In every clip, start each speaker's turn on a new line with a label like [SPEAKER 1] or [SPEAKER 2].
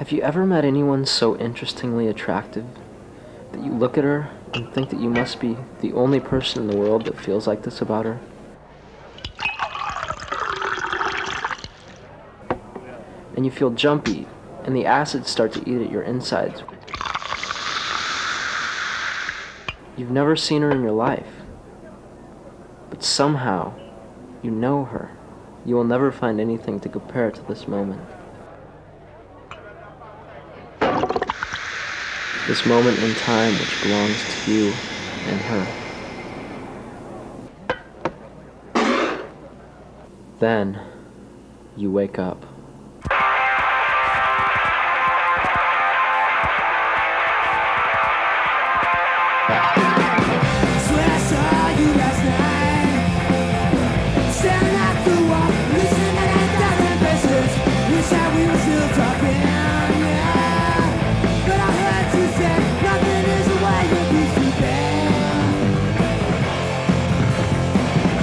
[SPEAKER 1] Have you ever met anyone so interestingly attractive that you look at her and think that you must be the only person in the world that feels like this about her? And you feel jumpy, and the acids start to eat at your insides. You've never seen her in your life, but somehow you know her. You will never find anything to compare to this moment. This moment in time which belongs to you and her. Then, you wake up.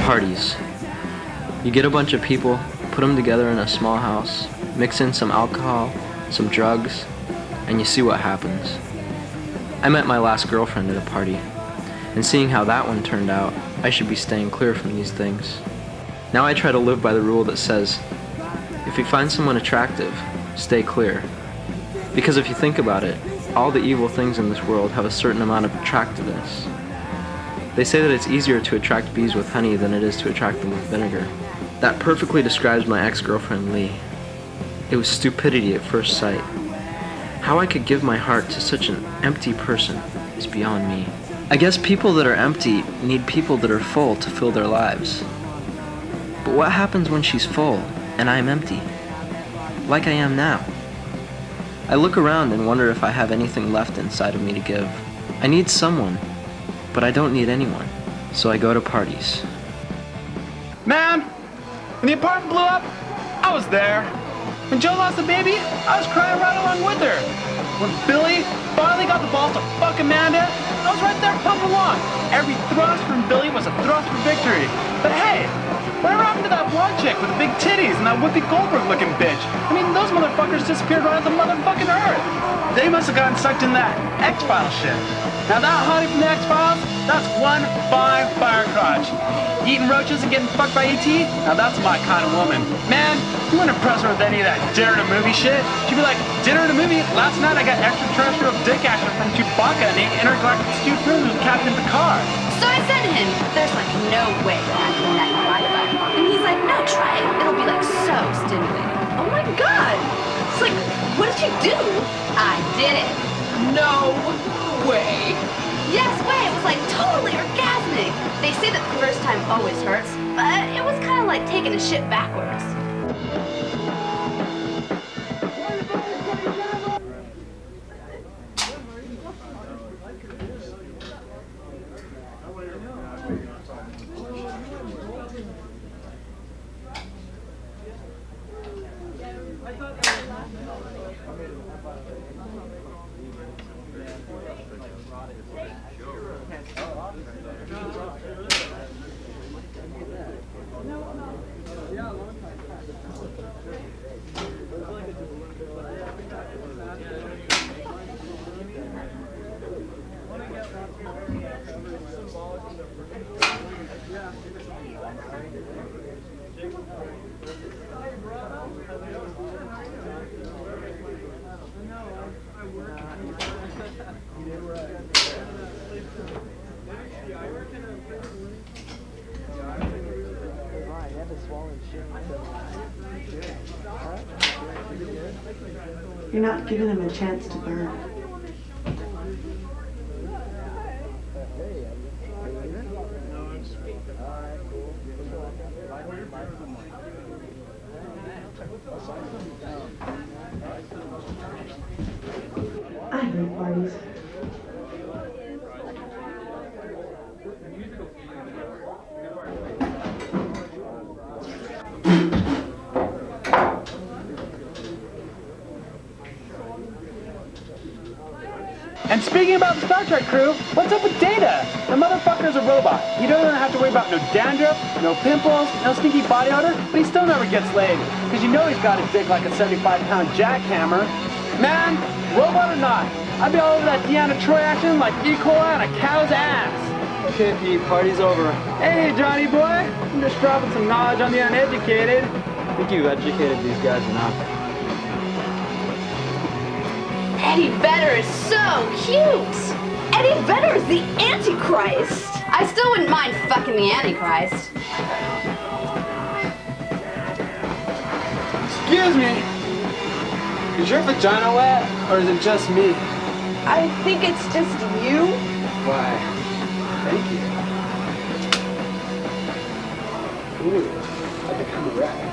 [SPEAKER 1] Parties. You get a bunch of people, put them together in a small house, mix in some alcohol, some drugs, and you see what happens. I met my last girlfriend at a party, and seeing how that one turned out, I should be staying clear from these things. Now I try to live by the rule that says, if you find someone attractive, stay clear. Because if you think about it, all the evil things in this world have a certain amount of attractiveness. They say that it's easier to attract bees with honey than it is to attract them with vinegar. That perfectly describes my ex-girlfriend Lee. It was stupidity at first sight. How I could give my heart to such an empty person is beyond me. I guess people that are empty need people that are full to fill their lives. But what happens when she's full and I'm empty? Like I am now. I look around and wonder if I have anything left inside of me to give. I need someone, but I don't need anyone. So I go to parties.
[SPEAKER 2] Man, when the apartment blew up, I was there. When Joe lost the baby, I was crying right along with her. When Billy finally got the balls to fuck Amanda, I was right there pumping along. Every thrust from Billy was a thrust for victory. But hey, whatever happened to that blonde chick with the big titties and that Whoopi Goldberg looking bitch? I mean, those motherfuckers disappeared right off the motherfucking earth. They must have gotten sucked in that X-Files shit. Now that hottie from the X-Files, that's one fine fire crotch. Eating roaches and getting fucked by E.T.? Now that's my kind of woman. Man, you wouldn't impress her with any of that dinner at a movie shit. She'd be like, dinner at a movie? Last night I got extraterrestrial dick action from Chewbacca and ate intergalactic stewed food with Captain Picard.
[SPEAKER 3] So I said to him, there's like no way that can that you like that. And he's like, no, try it. It'll be like so stimulating. Oh my god. It's like, what did you do? I did it. No way. Yes way. It was like totally orgasmic. They say that the first time always hurts, but it was kind of like taking a shit backwards.
[SPEAKER 4] You're not giving them a chance to burn. I hate parties.
[SPEAKER 2] And speaking about the Star Trek crew, what's up with Data? The motherfucker's a robot. He doesn't have to worry about no dandruff, no pimples, no stinky body odor, but he still never gets laid. Because you know he's got a dick like a 75-pound jackhammer. Man, robot or not, I'd be all over that Deanna Troy action like E. coli on a cow's ass.
[SPEAKER 5] Okay, Pete, party's over.
[SPEAKER 2] Hey, Johnny boy, I'm just dropping some knowledge on the uneducated.
[SPEAKER 5] I think you've educated these guys enough.
[SPEAKER 3] Eddie Vedder is so cute! Eddie Vedder is the Antichrist! I still wouldn't mind fucking the Antichrist.
[SPEAKER 2] Excuse me, is your vagina wet, or is it just me?
[SPEAKER 4] I think it's just you.
[SPEAKER 2] Why, thank you. Ooh, I've become erect.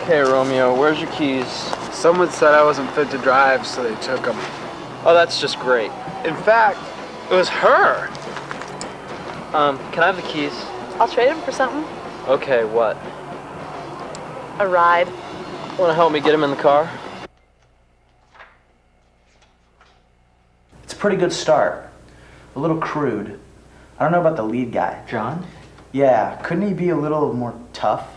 [SPEAKER 1] Okay, Romeo, where's your keys?
[SPEAKER 2] Someone said I wasn't fit to drive, so they took them.
[SPEAKER 1] Oh, that's just great.
[SPEAKER 2] In fact, it was her.
[SPEAKER 1] Can I have the keys?
[SPEAKER 6] I'll trade him for something.
[SPEAKER 1] Okay, what?
[SPEAKER 6] A ride.
[SPEAKER 1] Wanna help me get him in the car?
[SPEAKER 7] It's a pretty good start. A little crude. I don't know about the lead guy.
[SPEAKER 5] John?
[SPEAKER 7] Yeah, couldn't he be a little more tough?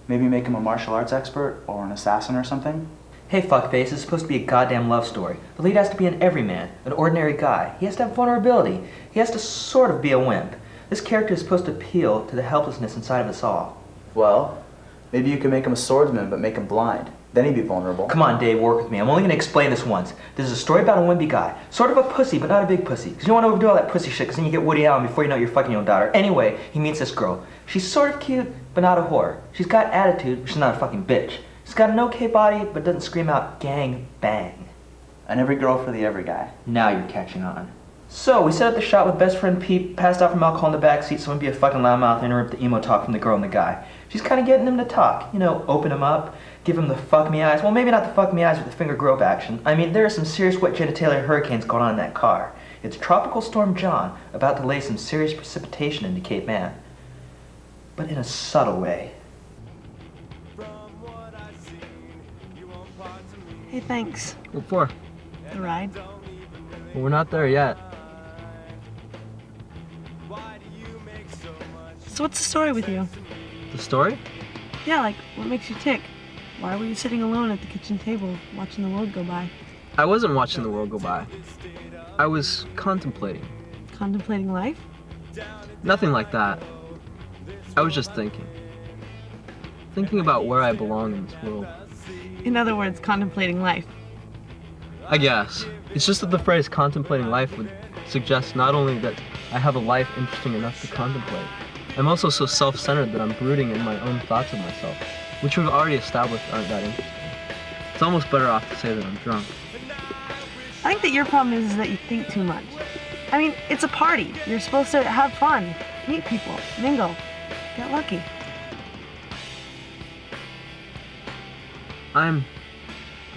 [SPEAKER 7] Maybe make him a martial arts expert or an assassin or something?
[SPEAKER 5] Hey, fuckface, it's supposed to be a goddamn love story. The lead has to be an everyman, an ordinary guy. He has to have vulnerability. He has to sort of be a wimp. This character is supposed to appeal to the helplessness inside of us all.
[SPEAKER 7] Well, maybe you could make him a swordsman but make him blind. Then he'd be vulnerable.
[SPEAKER 5] Come on, Dave, work with me. I'm only gonna explain this once. This is a story about a wimpy guy. Sort of a pussy, but not a big pussy. Because you don't want to overdo all that pussy shit, because then you get Woody Allen before you know you're fucking your own daughter. Anyway, he meets this girl. She's sort of cute, but not a whore. She's got attitude, but she's not a fucking bitch. She's got an okay body, but doesn't scream out gang bang.
[SPEAKER 7] And every girl for the every guy.
[SPEAKER 5] Now you're catching on. So, we set up the shot with best friend Pete, passed out from alcohol in the backseat, so I'm gonna be a fucking loudmouth and interrupt the emo talk from the girl and the guy. She's kind of getting him to talk. You know, open him up, give him the fuck me eyes. Well, maybe not the fuck me eyes with the finger grope action. I mean, there are some serious wet genitalia hurricanes going on in that car. It's Tropical Storm John, about to lay some serious precipitation into Cape Man. But in a subtle way.
[SPEAKER 4] Hey, thanks.
[SPEAKER 1] What for?
[SPEAKER 4] The ride.
[SPEAKER 1] Well, we're not there yet.
[SPEAKER 4] So what's the story with you?
[SPEAKER 1] The story?
[SPEAKER 4] Yeah, like, what makes you tick? Why were you sitting alone at the kitchen table, watching the world go by?
[SPEAKER 1] I wasn't watching the world go by. I was contemplating.
[SPEAKER 4] Contemplating life?
[SPEAKER 1] Nothing like that. I was just thinking. Thinking about where I belong in this world.
[SPEAKER 4] In other words, contemplating life.
[SPEAKER 1] I guess. It's just that the phrase contemplating life would suggest not only that I have a life interesting enough to contemplate, I'm also so self-centered that I'm brooding in my own thoughts of myself, which we've already established aren't that interesting. It's almost better off to say that I'm drunk.
[SPEAKER 4] I think that your problem is that you think too much. I mean, it's a party. You're supposed to have fun, meet people, mingle, get lucky.
[SPEAKER 1] I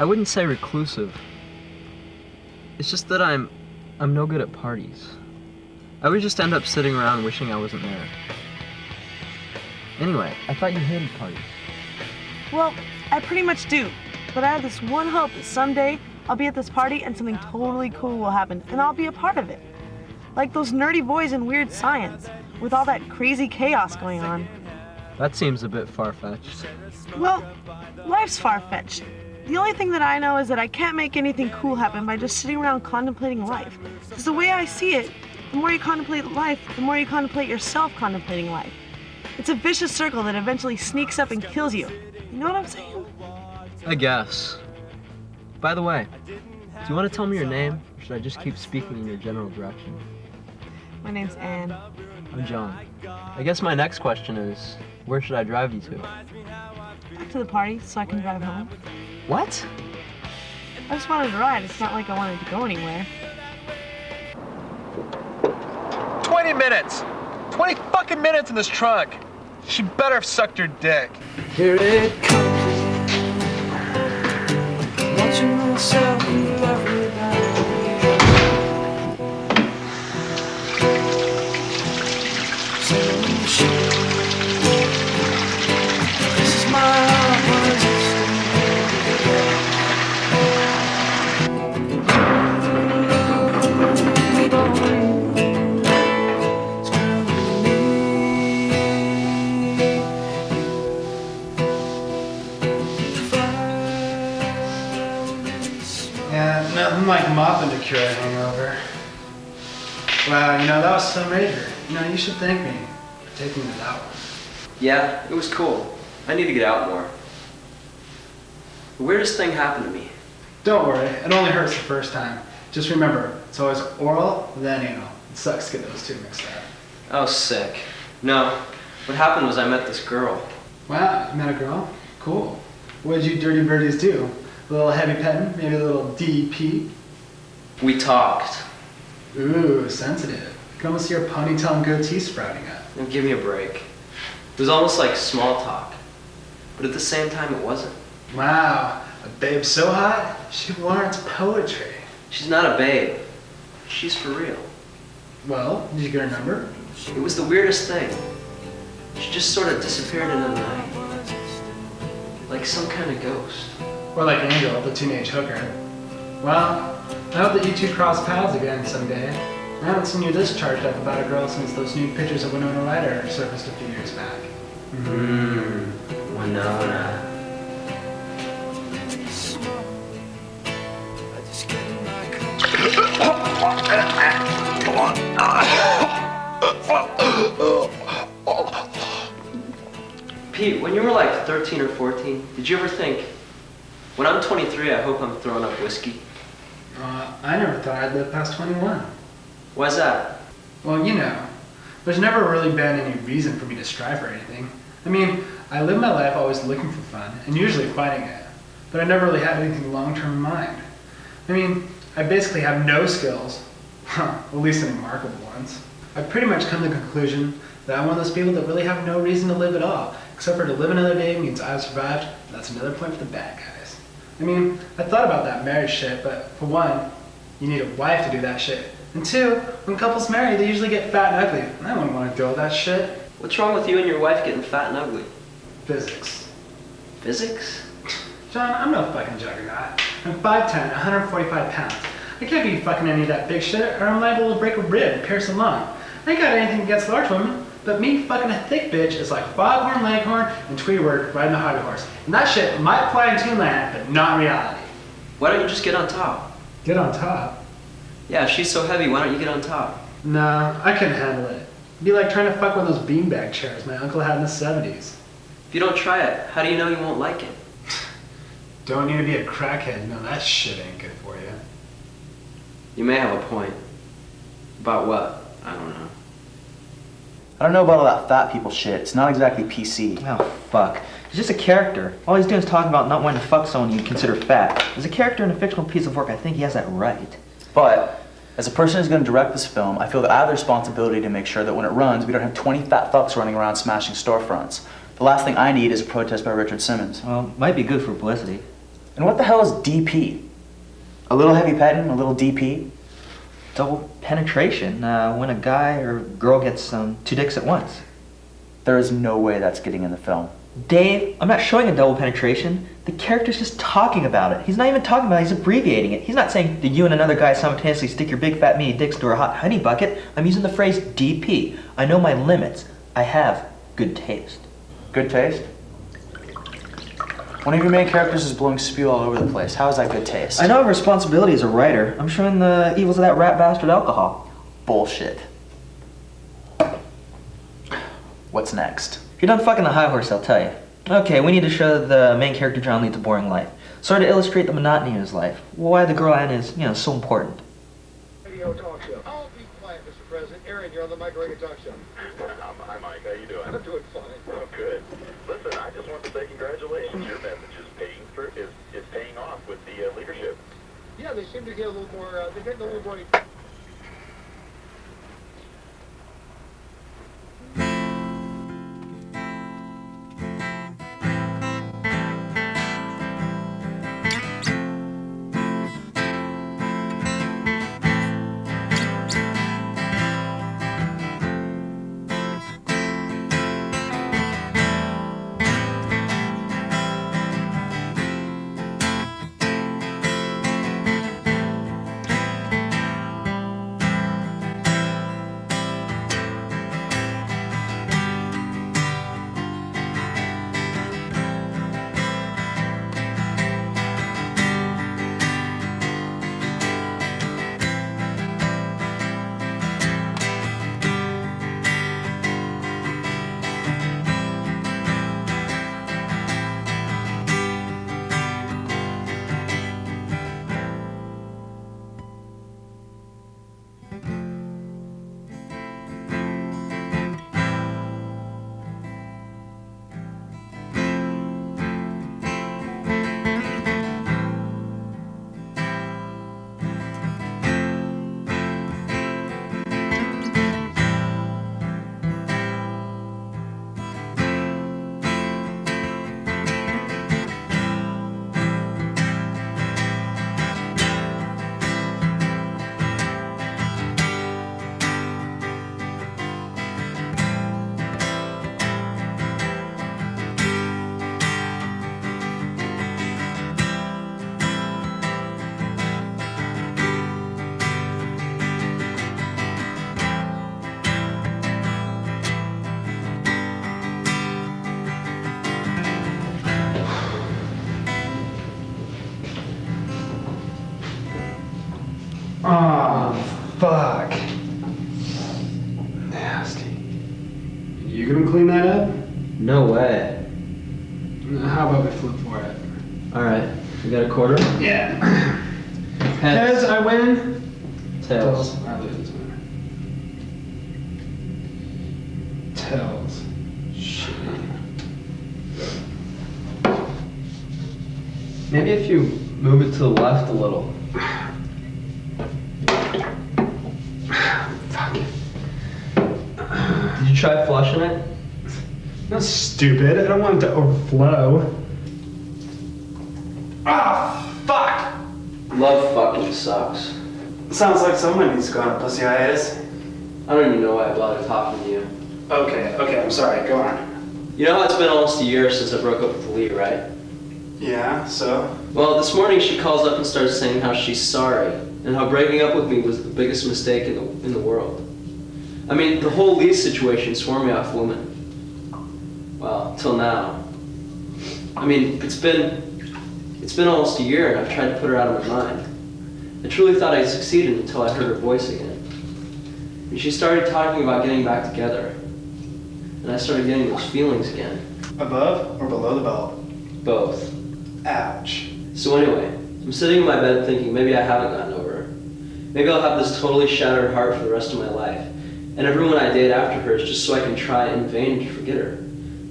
[SPEAKER 1] wouldn't say reclusive. It's just that I'm no good at parties. I would just end up sitting around wishing I wasn't there. Anyway, I thought you hated parties.
[SPEAKER 4] Well, I pretty much do. But I have this one hope that someday I'll be at this party and something totally cool will happen, and I'll be a part of it. Like those nerdy boys in Weird Science, with all that crazy chaos going on.
[SPEAKER 1] That seems a bit far-fetched.
[SPEAKER 4] Well, life's far-fetched. The only thing that I know is that I can't make anything cool happen by just sitting around contemplating life. Because the way I see it, the more you contemplate life, the more you contemplate yourself contemplating life. It's a vicious circle that eventually sneaks up and kills you. You know what I'm saying?
[SPEAKER 1] I guess. By the way, do you want to tell me your name, or should I just keep speaking in your general direction?
[SPEAKER 4] My name's Anne.
[SPEAKER 1] I'm John. I guess my next question is, where should I drive you to?
[SPEAKER 4] Back to the party so I can drive home.
[SPEAKER 1] What?
[SPEAKER 4] I just wanted to ride. It's not like I wanted to go anywhere.
[SPEAKER 2] 20 minutes! 20 fucking minutes in this trunk! She better have sucked your dick.
[SPEAKER 8] Here it comes. Watching myself with everybody. Sailing the ship. This is my heart.
[SPEAKER 2] mopping to cure a hangover. Wow, that was so major. You should thank me for taking it out.
[SPEAKER 1] Yeah, it was cool. I need to get out more. The weirdest thing happened to me.
[SPEAKER 2] Don't worry, it only hurts the first time. Just remember, it's always oral, then anal. It sucks to get those two mixed up.
[SPEAKER 1] Oh, sick. No, what happened was I met this girl.
[SPEAKER 2] Wow, you met a girl? Cool. What did you dirty birdies do? A little heavy petting, maybe a little DP?
[SPEAKER 1] We talked.
[SPEAKER 2] Ooh, sensitive. You can almost see your ponytail and goatee sprouting up.
[SPEAKER 1] Now give me a break. It was almost like small talk, but at the same time it wasn't.
[SPEAKER 2] Wow, a babe so hot, she warrants poetry.
[SPEAKER 1] She's not a babe. She's for real.
[SPEAKER 2] Well, did you get her number?
[SPEAKER 1] It was the weirdest thing. She just sort of disappeared into the night. Like some kind of ghost.
[SPEAKER 2] Or like Angel, the teenage hooker. Well, I hope that you two cross paths again someday. I haven't seen you this charged up about a girl since those nude pictures of Winona Ryder surfaced a few years back.
[SPEAKER 1] Winona. Pete, when you were like 13 or 14, did you ever think, when I'm 23, I hope I'm throwing up whiskey?
[SPEAKER 2] I never thought I'd live past 21.
[SPEAKER 1] Why's that?
[SPEAKER 2] Well, there's never really been any reason for me to strive for anything. I mean, I live my life always looking for fun, and usually fighting it. But I never really had anything long-term in mind. I mean, I basically have no skills. At least any remarkable ones. I've pretty much come to the conclusion that I'm one of those people that really have no reason to live at all, except for to live another day means I've survived, and that's another point for the bad guys. I mean, I thought about that marriage shit, but for one, you need a wife to do that shit. And two, when couples marry, they usually get fat and ugly, and I wouldn't want to deal with that shit.
[SPEAKER 1] What's wrong with you and your wife getting fat and ugly?
[SPEAKER 2] Physics.
[SPEAKER 1] Physics?
[SPEAKER 2] John, I'm no fucking juggernaut. I'm 5'10", 145 pounds. I can't be fucking any of that big shit, or I'm liable to break a rib and pierce a lung. I ain't got anything against large women, but me fucking a thick bitch is like foghorn leghorn and Tweedward riding a hobby horse. And that shit might fly in Toonland, but not in reality.
[SPEAKER 1] Why don't you just get on top?
[SPEAKER 2] Get on top?
[SPEAKER 1] Yeah, she's so heavy, why don't you get on top?
[SPEAKER 2] No, I couldn't handle it. It'd be like trying to fuck one of those beanbag chairs my uncle had in the 70s.
[SPEAKER 1] If you don't try it, how do you know you won't like it?
[SPEAKER 2] Don't need to be a crackhead to know that shit ain't good for you.
[SPEAKER 1] You may have a point. About what? I don't know.
[SPEAKER 7] I don't know about all that fat people shit. It's not exactly PC.
[SPEAKER 5] Oh, fuck. He's just a character. All he's doing is talking about not wanting to fuck someone you consider fat. As a character in a fictional piece of work, I think he has that right.
[SPEAKER 7] But, as a person who's going to direct this film, I feel that I have the responsibility to make sure that when it runs, we don't have 20 fat fucks running around smashing storefronts. The last thing I need is a protest by Richard Simmons.
[SPEAKER 5] Well, might be good for publicity.
[SPEAKER 7] And what the hell is DP? A little heavy petting, a little DP?
[SPEAKER 5] Double penetration, when a guy or girl gets two dicks at once.
[SPEAKER 7] There is no way that's getting in the film.
[SPEAKER 5] Dave, I'm not showing a double penetration. The character's just talking about it. He's not even talking about it, he's abbreviating it. He's not saying that you and another guy simultaneously stick your big fat meaty dicks into a hot honey bucket. I'm using the phrase DP. I know my limits. I have good taste.
[SPEAKER 7] Good taste? One of your main characters is blowing spew all over the place. How is that good taste?
[SPEAKER 5] I know I have a responsibility as a writer. I'm showing the evils of that rat bastard alcohol.
[SPEAKER 7] Bullshit. What's next?
[SPEAKER 5] If you're done fucking the high horse, I'll tell you. Okay, we need to show the main character John leads a boring life. Sort of illustrate the monotony of his life. Why the girl Anne is, so important.
[SPEAKER 9] Radio talk show. I'll be quiet, Mr. President. Aaron, you're on the Mike Radio Talk Show.
[SPEAKER 10] Hi, Mike. How you doing?
[SPEAKER 9] I'm doing fine.
[SPEAKER 10] Oh, good. Listen, I just want to say congratulations. Your message is paying off with the leadership.
[SPEAKER 9] Yeah, they seem to get a little more, they're getting a little more...
[SPEAKER 2] fuck. Nasty. You gonna clean that up?
[SPEAKER 1] No way.
[SPEAKER 2] How about we flip for it?
[SPEAKER 1] Alright, you got a quarter?
[SPEAKER 2] Yeah.
[SPEAKER 1] Heads.
[SPEAKER 2] Heads, I win.
[SPEAKER 1] Tails.
[SPEAKER 2] I lose. Tails. Shitty.
[SPEAKER 1] Maybe if you move it to the left a little.
[SPEAKER 2] Fuck.
[SPEAKER 1] Did you try flushing it?
[SPEAKER 2] That's stupid. I don't want it to overflow. Ah, fuck!
[SPEAKER 1] Love fucking sucks.
[SPEAKER 2] Sounds like someone needs to go on a pussy hiatus.
[SPEAKER 1] I don't even know why I bothered talking to you.
[SPEAKER 2] Okay, I'm sorry. Go on.
[SPEAKER 1] You know how it's been almost a year since I broke up with Lee, right?
[SPEAKER 2] Yeah, so?
[SPEAKER 1] Well, this morning she calls up and starts saying how she's sorry and how breaking up with me was the biggest mistake in the world. I mean, the whole Lee situation swore me off women. Well, till now. I mean, it's been almost a year and I've tried to put her out of my mind. I truly thought I'd succeeded until I heard her voice again. And she started talking about getting back together. And I started getting those feelings again.
[SPEAKER 2] Above or below the belt?
[SPEAKER 1] Both.
[SPEAKER 2] Ouch.
[SPEAKER 1] So anyway, I'm sitting in my bed thinking maybe I haven't gotten over her. Maybe I'll have this totally shattered heart for the rest of my life. And everyone I date after her is just so I can try in vain to forget her.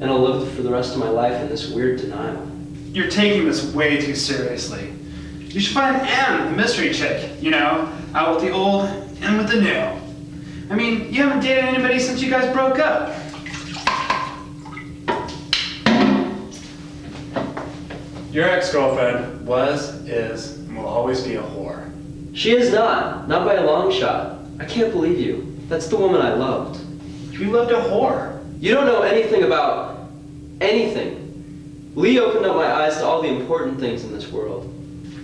[SPEAKER 1] And I'll live for the rest of my life in this weird denial.
[SPEAKER 2] You're taking this way too seriously. You should find Anne, the mystery chick, you know, out with the old, in with the new. I mean, you haven't dated anybody since you guys broke up. Your ex-girlfriend was, is, and will always be a whore.
[SPEAKER 1] She is not by a long shot. I can't believe you. That's the woman I loved.
[SPEAKER 2] You loved a whore.
[SPEAKER 1] You don't know anything about anything. Lee opened up my eyes to all the important things in this world.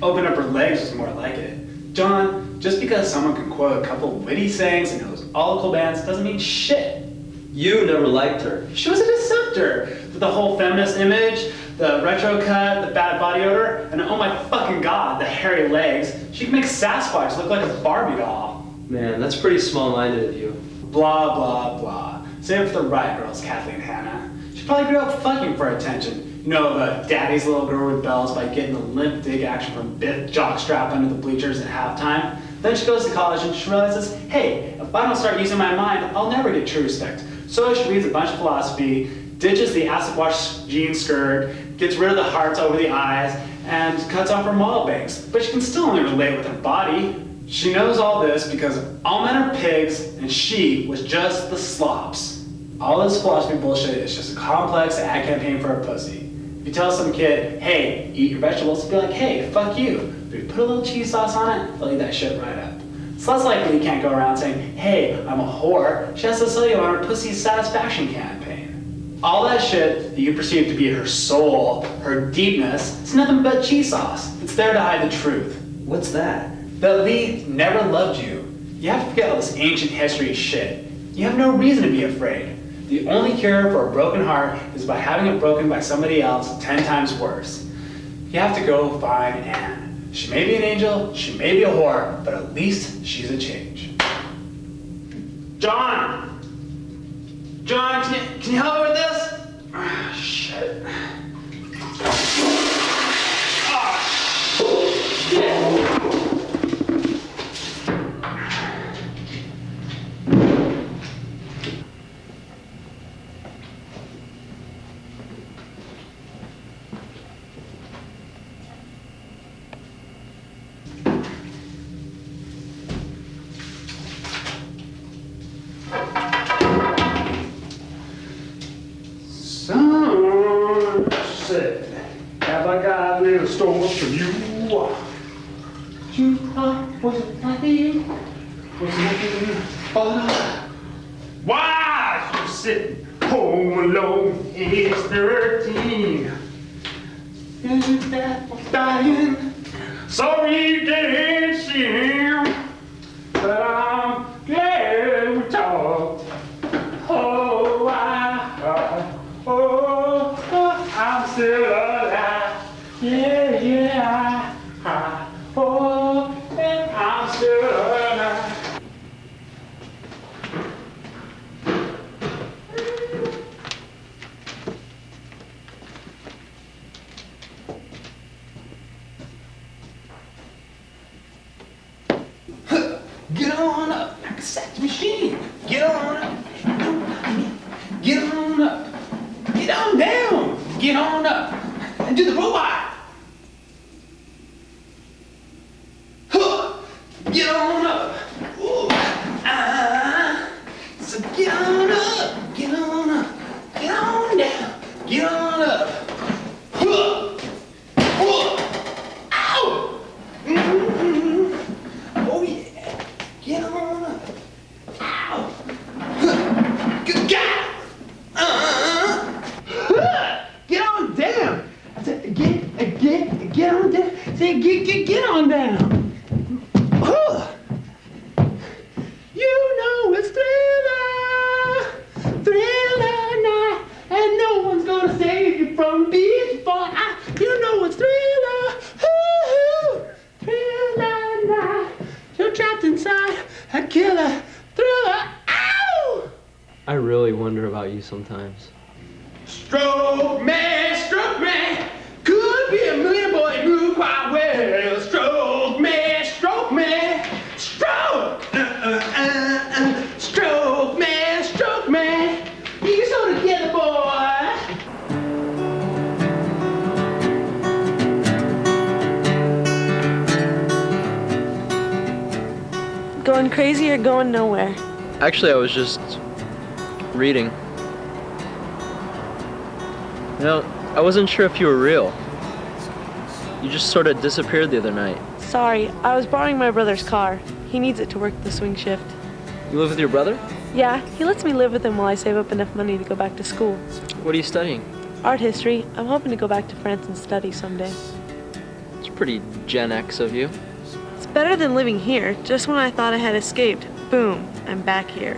[SPEAKER 2] Open up her legs was more like it. John, just because someone can quote a couple witty sayings and knows all the cool bands doesn't mean shit.
[SPEAKER 1] You never liked her.
[SPEAKER 2] She was a deceptor. With the whole feminist image, the retro cut, the bad body odor, and oh my fucking god, the hairy legs. She can make Sasquatch look like a Barbie doll.
[SPEAKER 1] Man, that's pretty small-minded of you.
[SPEAKER 2] Blah, blah, blah. Save it for the riot girls, Kathleen Hanna. She probably grew up fucking for attention. You know, the daddy's little girl with bells by getting the limp dig action from Biff jockstrap under the bleachers at halftime. Then she goes to college and she realizes, hey, if I don't start using my mind, I'll never get true respect. So she reads a bunch of philosophy, ditches the acid wash jean skirt, gets rid of the hearts over the eyes, and cuts off her model banks. But she can still only relate with her body. She knows all this because all men are pigs and she was just the slops. All this philosophy bullshit is just a complex ad campaign for a pussy. If you tell some kid, hey, eat your vegetables, they'll be like, hey, fuck you. But if you put a little cheese sauce on it, they'll eat that shit right up. It's less likely you can't go around saying, hey, I'm a whore. She has to sell you on her pussy satisfaction campaign. All that shit that you perceive to be her soul, her deepness, it's nothing but cheese sauce. It's there to hide the truth.
[SPEAKER 1] What's that?
[SPEAKER 2] That Lee never loved you. You have to forget all this ancient history shit. You have no reason to be afraid. The only cure for a broken heart is by having it broken by somebody else 10 times worse. You have to go find Anne. She may be an angel, she may be a whore, but at least she's a change. John! John, can you help me with this? Ah, shit. Ah, shit. Sunset, have I got a little store for you? You wasn't nothing but why you sitting home alone? Age 13, and your dad was dying, so you didn't see him. But I'm glad we talked. Oh, I'm still alive. Yeah. Oh, and I'm still alive. machine. Get on up. Get on up. Get on down. Get on up. And do the robot. Huh. Get on up. Ooh. So get on up. Get on up. Get on down. Get on up. Huh. Huh. Ow. Mm-hmm. Oh yeah. Get on up. Ow. Good God. Get on down. Get on down. Say get on down. You know it's Thriller night, and no one's gonna save you from being fought. You know it's Thriller night. You're trapped inside a killer thriller. Ow!
[SPEAKER 1] I really wonder about you sometimes.
[SPEAKER 2] Stroke man, could be a million boy and move quite well. Stroke man, stroke. Stroke man, you get so together, boy.
[SPEAKER 4] Going crazy or going nowhere?
[SPEAKER 1] Actually, I was just reading. You know, I wasn't sure if you were real. You just sort of disappeared the other night.
[SPEAKER 4] Sorry, I was borrowing my brother's car. He needs it to work the swing shift.
[SPEAKER 1] You live with your brother?
[SPEAKER 4] Yeah, he lets me live with him while I save up enough money to go back to school.
[SPEAKER 1] What are you studying?
[SPEAKER 4] Art history. I'm hoping to go back to France and study someday.
[SPEAKER 1] It's pretty Gen X of you.
[SPEAKER 4] It's better than living here. Just when I thought I had escaped, boom, I'm back here.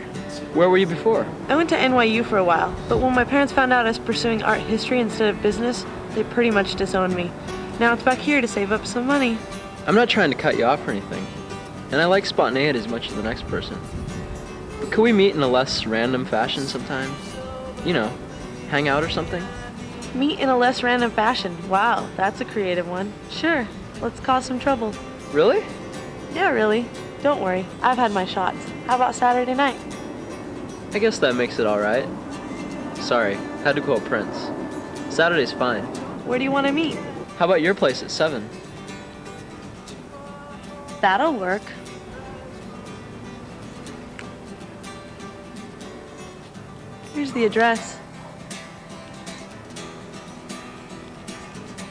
[SPEAKER 1] Where were you before?
[SPEAKER 4] I went to NYU for a while, but when my parents found out I was pursuing art history instead of business, they pretty much disowned me. Now it's back here to save up some money.
[SPEAKER 1] I'm not trying to cut you off or anything, and I like spontaneity as much as the next person. But could we meet in a less random fashion sometime? You know, hang out or something?
[SPEAKER 4] Meet in a less random fashion. Wow, that's a creative one. Sure, let's cause some trouble.
[SPEAKER 1] Really?
[SPEAKER 4] Yeah, really. Don't worry, I've had my shots. How about Saturday night?
[SPEAKER 1] I guess that makes it alright. Sorry, had to call Prince. Saturday's fine.
[SPEAKER 4] Where do you want to meet?
[SPEAKER 1] How about your place at 7?
[SPEAKER 4] That'll work. Here's the address.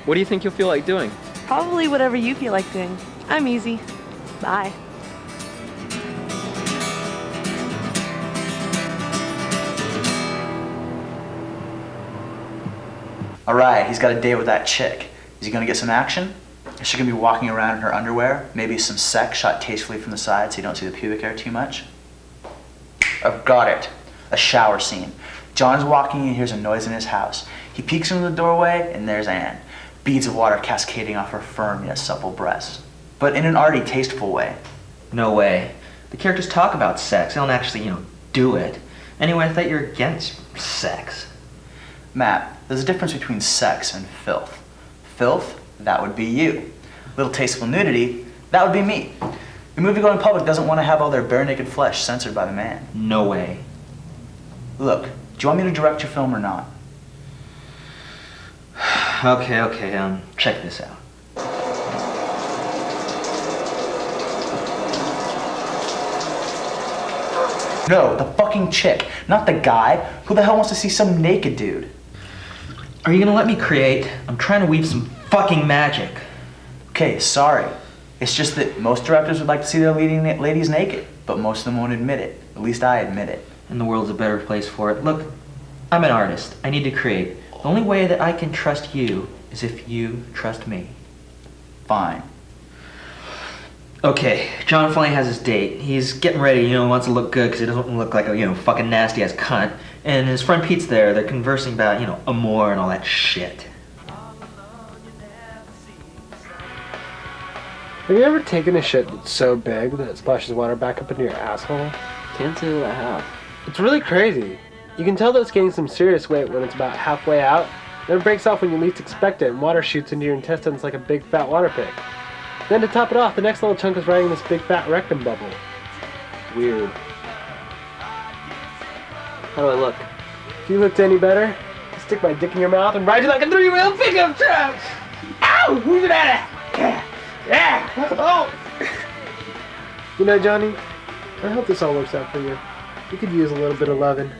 [SPEAKER 1] What do you think you'll feel like doing?
[SPEAKER 4] Probably whatever you feel like doing. I'm easy. Bye.
[SPEAKER 7] Alright, he's got a date with that chick. Is he gonna get some action? Is she gonna be walking around in her underwear? Maybe some sex shot tastefully from the side so you don't see the pubic hair too much? I've got it. A shower scene. John's walking and he hears a noise in his house. He peeks into the doorway and there's Anne. Beads of water cascading off her firm yet supple breasts. But in an arty, tasteful way.
[SPEAKER 5] No way. The characters talk about sex. They don't actually, do it. Anyway, I thought you were against sex.
[SPEAKER 7] Matt, there's a difference between sex and filth. Filth, that would be you. Little tasteful nudity, that would be me. The movie-going public doesn't want to have all their bare naked flesh censored by the man.
[SPEAKER 5] No way.
[SPEAKER 7] Look, do you want me to direct your film or not?
[SPEAKER 5] Okay, check this out.
[SPEAKER 7] No, the fucking chick, not the guy. Who the hell wants to see some naked dude?
[SPEAKER 5] Are you gonna let me create? I'm trying to weave some fucking magic.
[SPEAKER 7] Okay, sorry. It's just that most directors would like to see their leading ladies naked, but most of them won't admit it. At least I admit it.
[SPEAKER 5] And the world's a better place for it. Look, I'm an artist. I need to create. The only way that I can trust you is if you trust me.
[SPEAKER 7] Fine.
[SPEAKER 5] Okay, John finally has his date. He's getting ready, wants to look good because he doesn't look like a, fucking nasty ass cunt. And his friend Pete's there. They're conversing about, amour and all that shit.
[SPEAKER 11] Have you ever taken a shit that's so big that it splashes water back up into your asshole?
[SPEAKER 1] Can't say that I have.
[SPEAKER 11] It's really crazy. You can tell that it's gaining some serious weight when it's about halfway out, then it breaks off when you least expect it and water shoots into your intestines like a big fat water pig. Then to top it off, the next little chunk is riding this big fat rectum bubble. Weird.
[SPEAKER 1] How do I look?
[SPEAKER 11] If you looked any better, I'd stick my dick in your mouth and ride you like a three-wheel pickup truck! Ow! Who's that? Yeah! Oh! You know, Johnny, I hope this all works out for you. You could use a little bit of loving.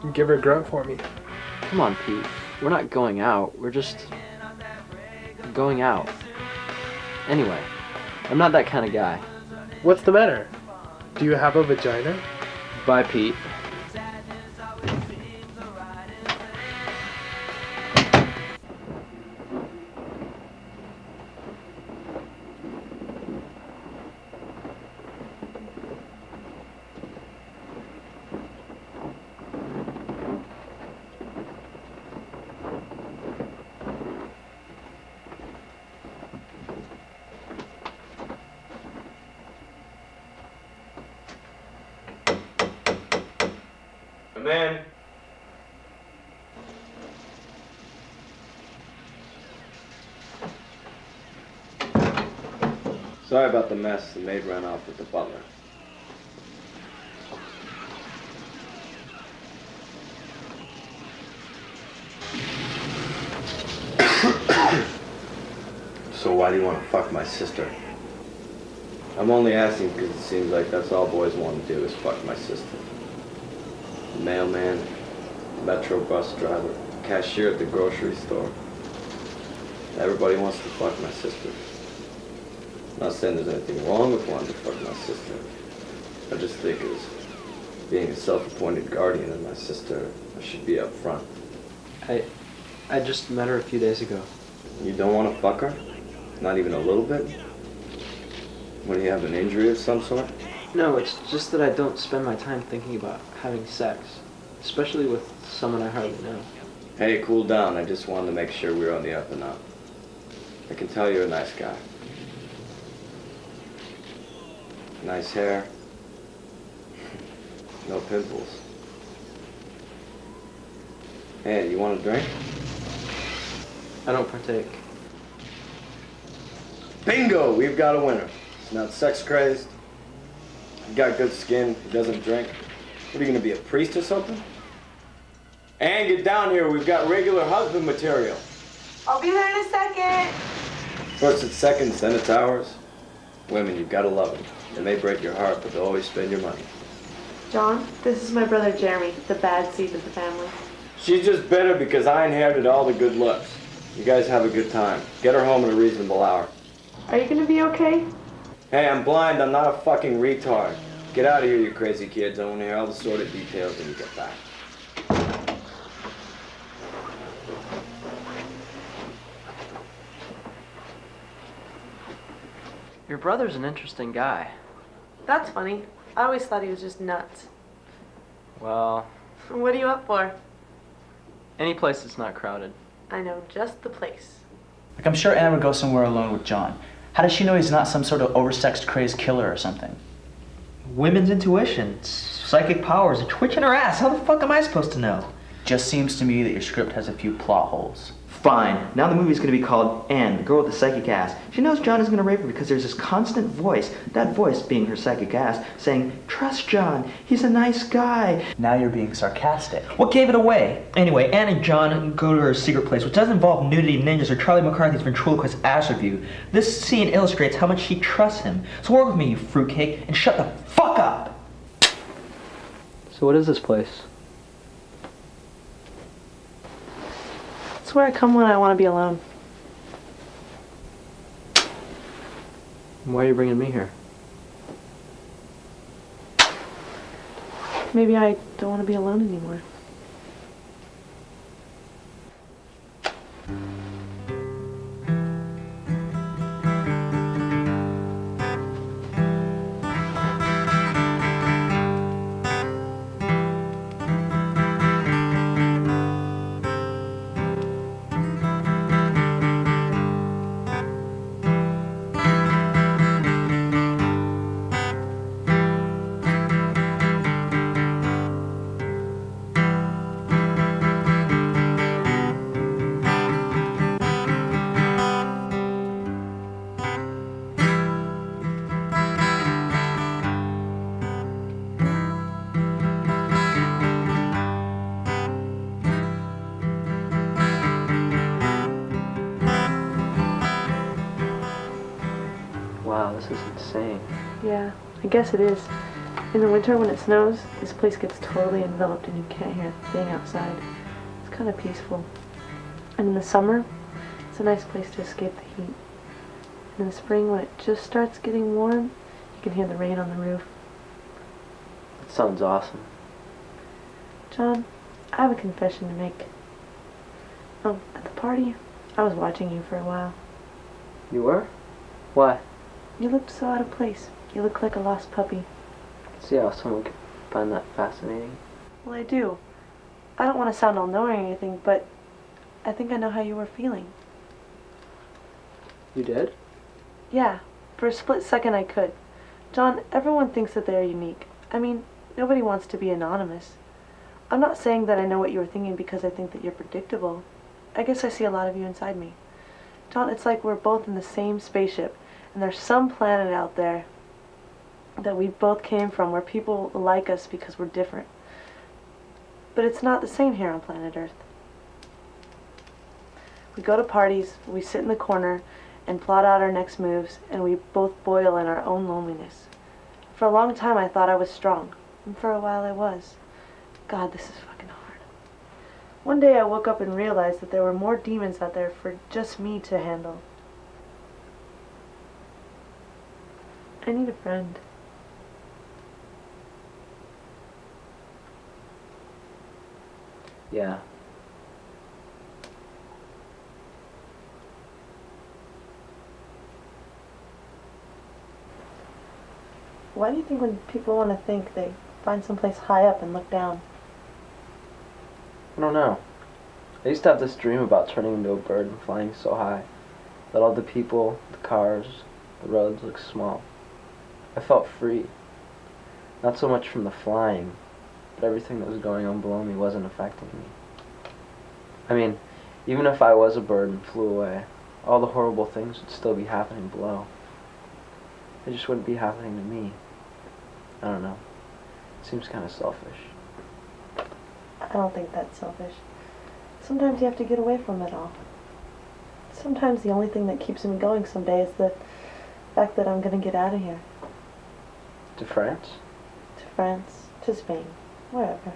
[SPEAKER 11] And give her a grunt for me.
[SPEAKER 1] Come on, Pete. We're not going out. We're just going out. Anyway, I'm not that kind of guy.
[SPEAKER 11] What's the matter? Do you have a vagina?
[SPEAKER 1] Bye, Pete.
[SPEAKER 12] Come in. Sorry about the mess. The maid ran off with the butler. So why do you want to fuck my sister? I'm only asking because it seems like that's all boys want to do is fuck my sister. Mailman, metro bus driver, cashier at the grocery store. Everybody wants to fuck my sister. I'm not saying there's anything wrong with wanting to fuck my sister. I just think as being a self-appointed guardian of my sister, I should be up front.
[SPEAKER 1] I just met her a few days ago.
[SPEAKER 12] You don't want to fuck her? Not even a little bit? When you have an injury of some sort?
[SPEAKER 1] No, it's just that I don't spend my time thinking about having sex. Especially with someone I hardly know.
[SPEAKER 12] Hey, cool down. I just wanted to make sure we were on the up and up. I can tell you're a nice guy. Nice hair. No pimples. Hey, you want a drink?
[SPEAKER 1] I don't partake.
[SPEAKER 12] Bingo! We've got a winner. He's not sex crazed. He got good skin. He doesn't drink. What are you gonna be, a priest or something? And get down here. We've got regular husband material.
[SPEAKER 4] I'll be there in a second.
[SPEAKER 12] First it's seconds, then it's hours. Women, you've got to love them. They may break your heart, but they'll always spend your money.
[SPEAKER 6] John, this is my brother Jeremy, the bad seed of the family.
[SPEAKER 12] She's just bitter because I inherited all the good looks. You guys have a good time. Get her home at a reasonable hour.
[SPEAKER 6] Are you gonna be okay?
[SPEAKER 12] Hey, I'm blind. I'm not a fucking retard. Get out of here, you crazy kids. I want to hear all the sordid details when you get back.
[SPEAKER 1] Your brother's an interesting guy.
[SPEAKER 6] That's funny. I always thought he was just nuts.
[SPEAKER 1] Well,
[SPEAKER 6] What are you up for?
[SPEAKER 1] any place that's not crowded.
[SPEAKER 6] I know just the place.
[SPEAKER 7] Like, I'm sure Anna would go somewhere alone with John. How does she know he's not some sort of oversexed crazed killer or something?
[SPEAKER 5] Women's intuition, psychic powers, a twitch in her ass. How the fuck am I supposed to know?
[SPEAKER 7] Just seems to me that your script has a few plot holes.
[SPEAKER 5] Fine. Now the movie's gonna be called Anne, the girl with the psychic ass. She knows John is gonna rape her because there's this constant voice, that voice being her psychic ass, saying, "Trust John, he's a nice guy."
[SPEAKER 7] Now you're being sarcastic.
[SPEAKER 5] What gave it away? Anyway, Anne and John go to her secret place, which doesn't involve nudity, ninjas, or Charlie McCarthy's ventriloquist ass review. This scene illustrates how much she trusts him. So work with me, you fruitcake, and shut the fuck up!
[SPEAKER 1] So what is this place?
[SPEAKER 6] It's where I come when I want to be alone.
[SPEAKER 1] Why are you bringing me here?
[SPEAKER 6] Maybe I don't want to be alone anymore.
[SPEAKER 1] this is insane.
[SPEAKER 6] Yeah, I guess it is. In the winter when it snows, this place gets totally enveloped and you can't hear a thing outside. It's kind of peaceful. And in the summer, it's a nice place to escape the heat. And in the spring when it just starts getting warm, you can hear the rain on the roof.
[SPEAKER 1] That sounds awesome.
[SPEAKER 6] John, I have a confession to make. Oh, at the party, I was watching you for a while.
[SPEAKER 1] You were? Why?
[SPEAKER 6] You looked so out of place. You look like a lost puppy.
[SPEAKER 1] See how someone could find that fascinating.
[SPEAKER 6] Well, I do. I don't want to sound all-knowing or anything, but I think I know how you were feeling.
[SPEAKER 1] You did?
[SPEAKER 6] Yeah, for a split second I could. John, everyone thinks that they're unique. I mean, nobody wants to be anonymous. I'm not saying that I know what you were thinking because I think that you're predictable. I guess I see a lot of you inside me. John, it's like we're both in the same spaceship, and there's some planet out there that we both came from where people like us because we're different. But it's not the same here on planet Earth. We go to parties, we sit in the corner and plot out our next moves, and we both boil in our own loneliness. For a long time I thought I was strong, and for a while I was. God, this is fucking hard. One day I woke up and realized that there were more demons out there for just me to handle. I need a friend.
[SPEAKER 1] Yeah.
[SPEAKER 6] Why do you think when people want to think, they find someplace high up and look down?
[SPEAKER 1] I don't know. I used to have this dream about turning into a bird and flying so high that all the people, the cars, the roads looked small. I felt free. Not so much from the flying, but everything that was going on below me wasn't affecting me. I mean, even if I was a bird and flew away, all the horrible things would still be happening below. They just wouldn't be happening to me. I don't know. It seems kind of selfish.
[SPEAKER 6] I don't think that's selfish. Sometimes you have to get away from it all. Sometimes the only thing that keeps me going someday is the fact that I'm going to get out of here.
[SPEAKER 1] To France?
[SPEAKER 6] To France, to Spain, wherever.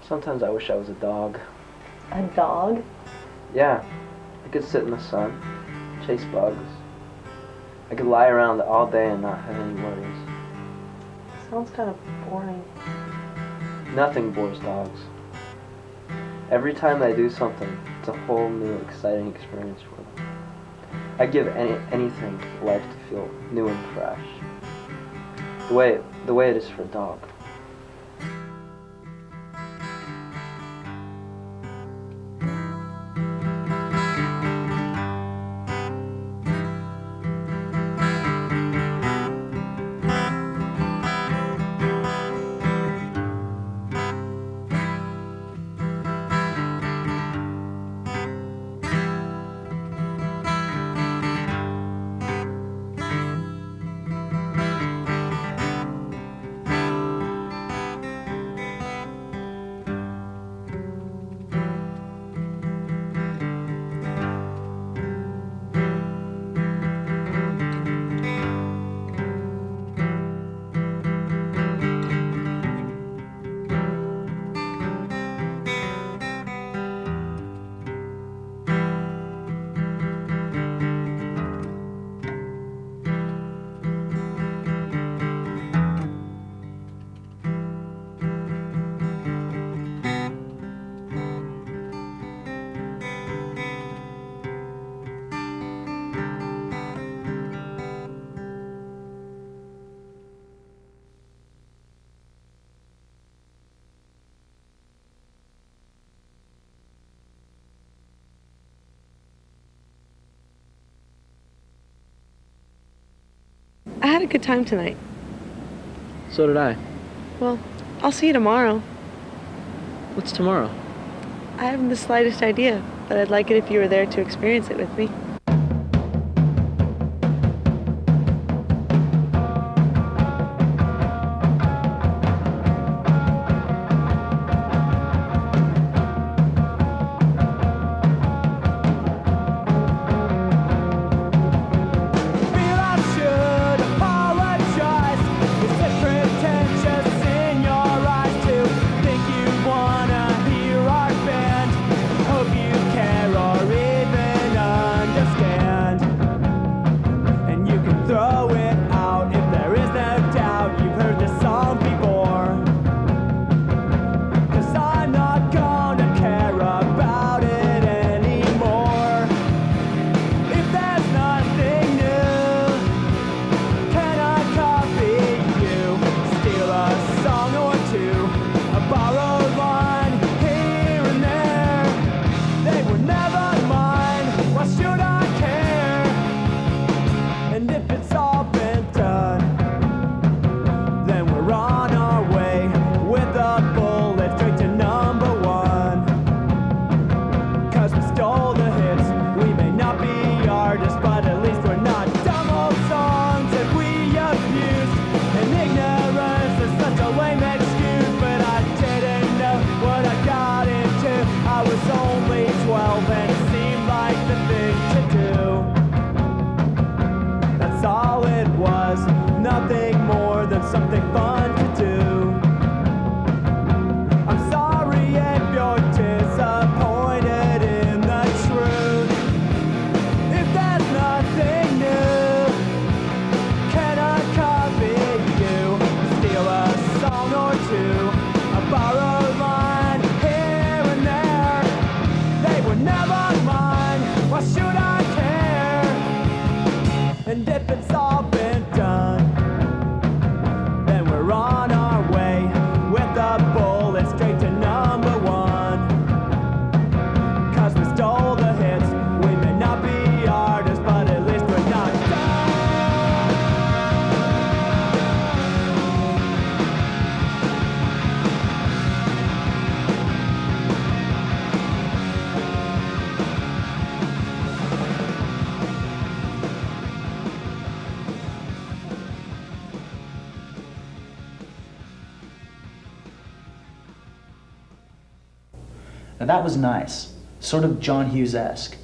[SPEAKER 1] Sometimes I wish I was a dog.
[SPEAKER 6] A dog?
[SPEAKER 1] Yeah. I could sit in the sun, chase bugs. I could lie around all day and not have any worries.
[SPEAKER 6] Sounds kind of boring.
[SPEAKER 1] Nothing bores dogs. Every time they do something, it's a whole new, exciting experience for them. I'd give anything for life to feel new and fresh. The way it is for a dog.
[SPEAKER 6] I had a good time tonight.
[SPEAKER 1] So did I.
[SPEAKER 6] Well, I'll see you tomorrow.
[SPEAKER 1] What's tomorrow?
[SPEAKER 6] I haven't the slightest idea, but I'd like it if you were there to experience it with me.
[SPEAKER 8] Feel
[SPEAKER 7] that was nice. Sort of John Hughes-esque.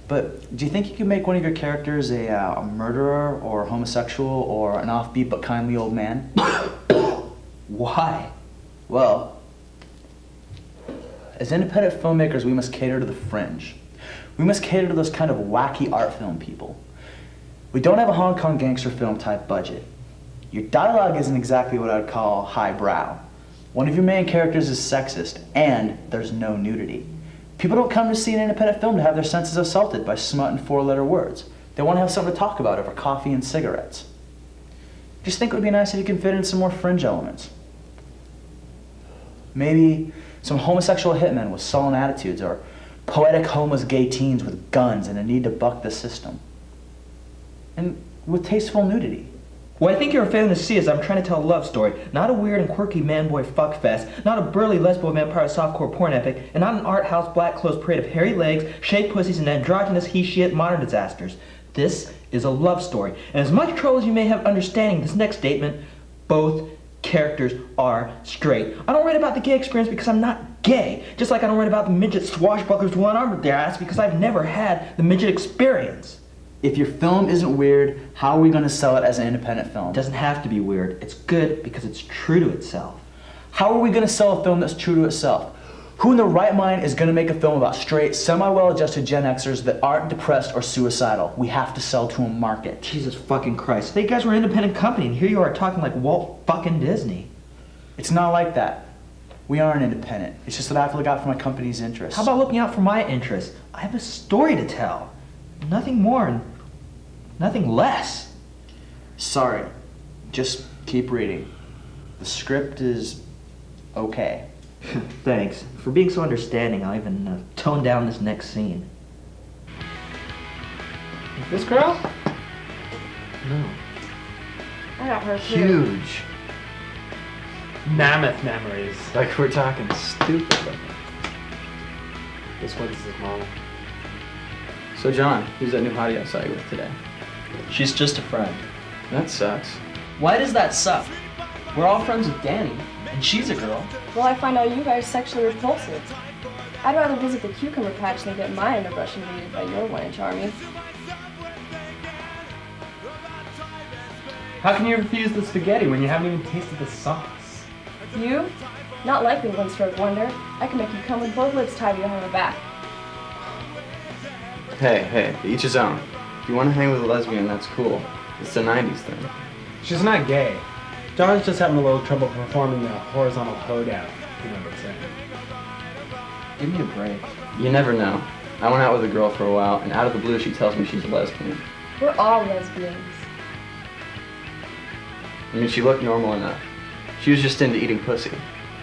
[SPEAKER 7] But do you think you could make one of your characters a murderer or homosexual or an offbeat but kindly old man? Why? Well, as independent filmmakers, we must cater to the fringe. We must cater to those kind of wacky art film people. We don't have a Hong Kong gangster film type budget. Your dialogue isn't exactly what I'd call highbrow. One of your main characters is sexist, and there's no nudity. People don't come to see an independent film to have their senses assaulted by smut and four-letter words. They want to have something to talk about over coffee and cigarettes. Just think it would be nice if you can fit in some more fringe elements. Maybe some homosexual hitmen with sullen attitudes, or poetic homeless gay teens with guns and a need to buck the system. And with tasteful nudity.
[SPEAKER 5] What I think you're failing to see is I'm trying to tell a love story, not a weird and quirky man-boy fuckfest, not a burly lesbo vampire softcore porn epic, and not an art house black clothes parade of hairy legs, shaved pussies, and androgynous he-she-it modern disasters. This is a love story, and as much trouble as you may have understanding this next statement, both characters are straight. I don't write about the gay experience because I'm not gay, just like I don't write about the midget swashbucklers with one arm up their ass because I've never had the midget experience.
[SPEAKER 7] If your film isn't weird, how are we going to sell it as an independent film?
[SPEAKER 5] It doesn't have to be weird. It's good because it's true to itself.
[SPEAKER 7] How are we going to sell a film that's true to itself? Who in their right mind is going to make a film about straight, semi-well-adjusted Gen Xers that aren't depressed or suicidal? We have to sell to a market.
[SPEAKER 5] Jesus fucking Christ. I thought you guys were an independent company, and here you are talking like Walt fucking Disney.
[SPEAKER 7] It's not like that. We aren't independent. It's just that I have to look out for my company's interests.
[SPEAKER 5] How about looking out for my interests? I have a story to tell. Nothing more and nothing less.
[SPEAKER 7] Sorry. Just keep reading. The script is okay.
[SPEAKER 5] Thanks. For being so understanding, I'll even tone down this next scene.
[SPEAKER 11] This girl?
[SPEAKER 7] No.
[SPEAKER 3] I got her too.
[SPEAKER 11] Huge. Mammoth memories.
[SPEAKER 1] Like we're talking stupid looking.
[SPEAKER 11] This one's his mom.
[SPEAKER 1] So John, who's that new hottie I saw you with today?
[SPEAKER 7] She's just a friend.
[SPEAKER 1] That sucks.
[SPEAKER 7] Why does that suck? We're all friends with Danny, and she's a girl.
[SPEAKER 13] Well, I find all you guys sexually repulsive. I'd rather visit the cucumber patch than get my underbrush invaded by your 1-inch army.
[SPEAKER 11] How can you refuse the spaghetti when you haven't even tasted the sauce?
[SPEAKER 13] You? Not likely, one-stroke wonder. I can make you come with both lips tied behind my back.
[SPEAKER 1] Hey, each his own. If you want to hang with a lesbian, that's cool. It's the 90s thing.
[SPEAKER 11] She's not gay. John's just having a little trouble performing the horizontal toe down. You know what I'm saying?
[SPEAKER 7] Give me a break.
[SPEAKER 1] You never know. I went out with a girl for a while, and out of the blue she tells me she's a lesbian.
[SPEAKER 13] We're all lesbians.
[SPEAKER 1] I mean, she looked normal enough. She was just into eating pussy.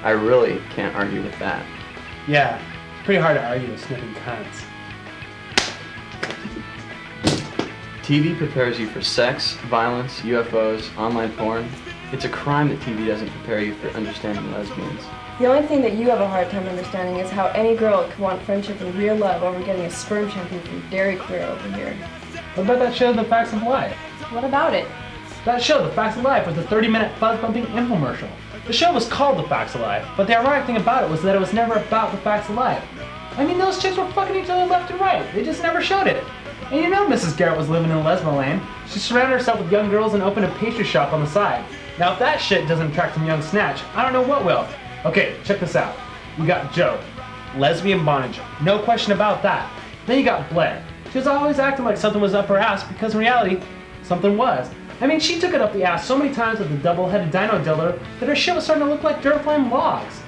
[SPEAKER 1] I really can't argue with that.
[SPEAKER 11] Yeah, it's pretty hard to argue with sniffing cunts.
[SPEAKER 1] TV prepares you for sex, violence, UFOs, online porn. It's a crime that TV doesn't prepare you for understanding lesbians.
[SPEAKER 13] The only thing that you have a hard time understanding is how any girl could want friendship and real love over getting a sperm shampoo from Dairy Queer over here.
[SPEAKER 11] What about that show, The Facts of Life?
[SPEAKER 13] What about it?
[SPEAKER 11] That show, The Facts of Life, was a 30-minute buzz-bumping infomercial. The show was called The Facts of Life, but the ironic thing about it was that it was never about the facts of life. I mean, those chicks were fucking each other left and right. They just never showed it. And you know Mrs. Garrett was living in lesbo land. She surrounded herself with young girls and opened a pastry shop on the side. Now if that shit doesn't attract some young snatch, I don't know what will. Okay, check this out. You got Joe, lesbian bondage, no question about that. Then you got Blair. She was always acting like something was up her ass because in reality, something was. I mean, she took it up the ass so many times with the double-headed dino dildo that her shit was starting to look like dirt flame logs.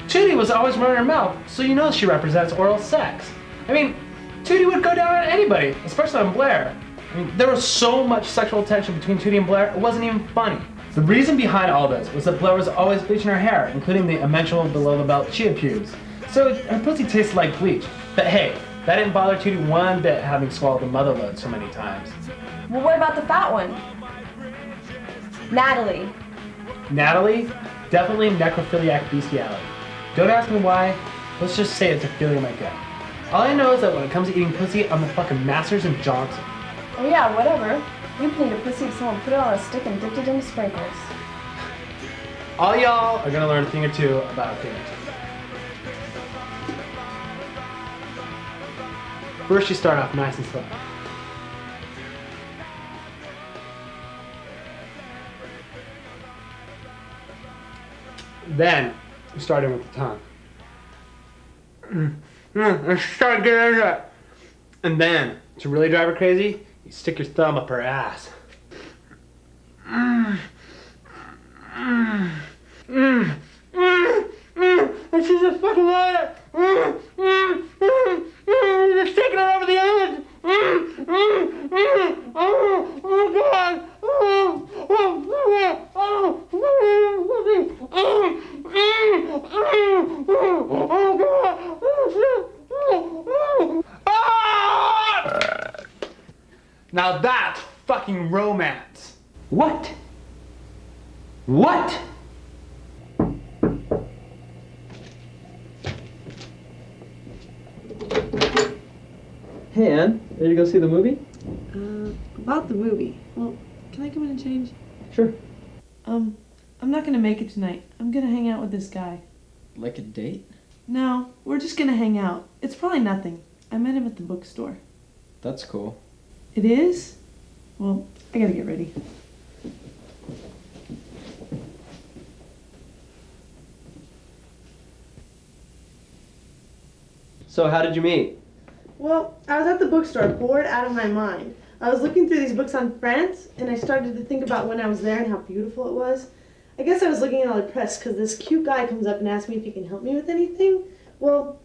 [SPEAKER 11] Tootie was always running her mouth, so you know she represents oral sex. I mean, Tootie would go down on anybody, especially on Blair. I mean, there was so much sexual tension between Tootie and Blair, it wasn't even funny. The reason behind all this was that Blair was always bleaching her hair, including the eventual below-the-belt chia pubes. So her pussy tasted like bleach. But hey, that didn't bother Tootie one bit having swallowed the mother load so many times.
[SPEAKER 13] Well, what about the fat one? Natalie.
[SPEAKER 11] Natalie? Definitely necrophiliac bestiality. Don't ask me why, let's just say it's a feeling I get. All I know is that when it comes to eating pussy, I'm the fucking Masters and Johnson.
[SPEAKER 13] Oh yeah, whatever. You cleaned a pussy if someone put it on a stick and dipped it into sprinkles.
[SPEAKER 11] All y'all are gonna learn a thing or two about a thing or two. First you start off nice and slow. Then you start in with the tongue. And start getting into it. And then, to really drive her crazy, you stick your thumb up her ass. And she's just fucking liar. You're taking her over the edge. Oh God. Now that's fucking romance.
[SPEAKER 5] What? What?
[SPEAKER 1] Hey, Ann, ready to go see the movie?
[SPEAKER 6] About the movie. Well, can I come in and change?
[SPEAKER 1] Sure.
[SPEAKER 6] I'm not gonna make it tonight. I'm gonna hang out with this guy.
[SPEAKER 1] Like a date?
[SPEAKER 6] No, we're just gonna hang out. It's probably nothing. I met him at the bookstore.
[SPEAKER 1] That's cool.
[SPEAKER 6] It is? Well, I gotta get ready.
[SPEAKER 1] So how did you meet?
[SPEAKER 4] Well, I was at the bookstore, bored out of my mind. I was looking through these books on France, and I started to think about when I was there and how beautiful it was. I guess I was looking all depressed because this cute guy comes up and asks me if he can help me with anything. Well,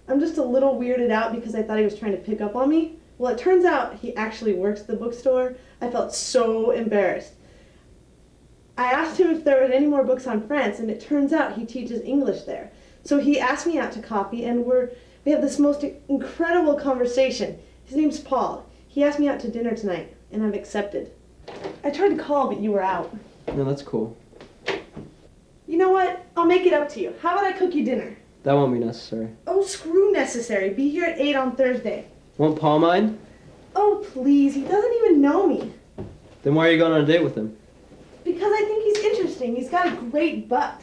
[SPEAKER 4] I'm just a little weirded out because I thought he was trying to pick up on me. Well, it turns out he actually works at the bookstore. I felt so embarrassed. I asked him if there were any more books on France, and it turns out he teaches English there. So he asked me out to coffee, and we have this most incredible conversation. His name's Paul. He asked me out to dinner tonight, and I've accepted. I tried to call, but you were out.
[SPEAKER 1] No, that's cool.
[SPEAKER 4] You know what? I'll make it up to you. How about I cook you dinner?
[SPEAKER 1] That won't be necessary.
[SPEAKER 4] Oh, screw necessary. Be here at 8 on Thursday.
[SPEAKER 1] Won't Paul mind?
[SPEAKER 4] Oh, please. He doesn't even know me.
[SPEAKER 1] Then why are you going on a date with him?
[SPEAKER 4] Because I think he's interesting. He's got a great butt.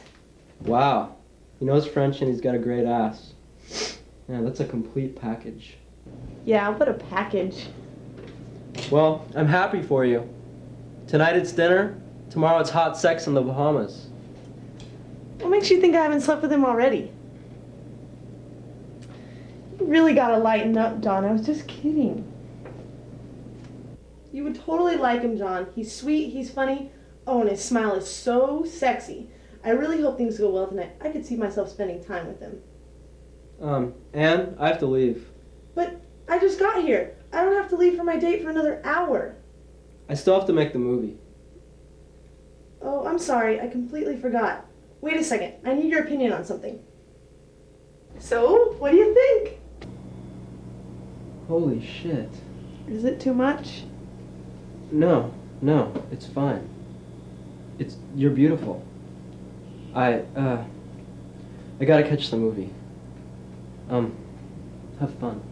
[SPEAKER 1] Wow. He knows French and he's got a great ass. Yeah, that's a complete package.
[SPEAKER 4] Yeah, what a package.
[SPEAKER 1] Well, I'm happy for you. Tonight it's dinner. Tomorrow it's hot sex in the Bahamas.
[SPEAKER 4] What makes you think I haven't slept with him already? You really gotta lighten up, John. I was just kidding. You would totally like him, John. He's sweet, he's funny. Oh, and his smile is so sexy. I really hope things go well tonight. I could see myself spending time with him.
[SPEAKER 1] Ann, I have to leave.
[SPEAKER 4] But I just got here. I don't have to leave for my date for another hour.
[SPEAKER 1] I still have to make the movie.
[SPEAKER 4] Oh, I'm sorry. I completely forgot. Wait a second. I need your opinion on something. So, what do you think?
[SPEAKER 1] Holy shit.
[SPEAKER 4] Is it too much?
[SPEAKER 1] No, it's fine. You're beautiful. I gotta catch the movie. Have fun.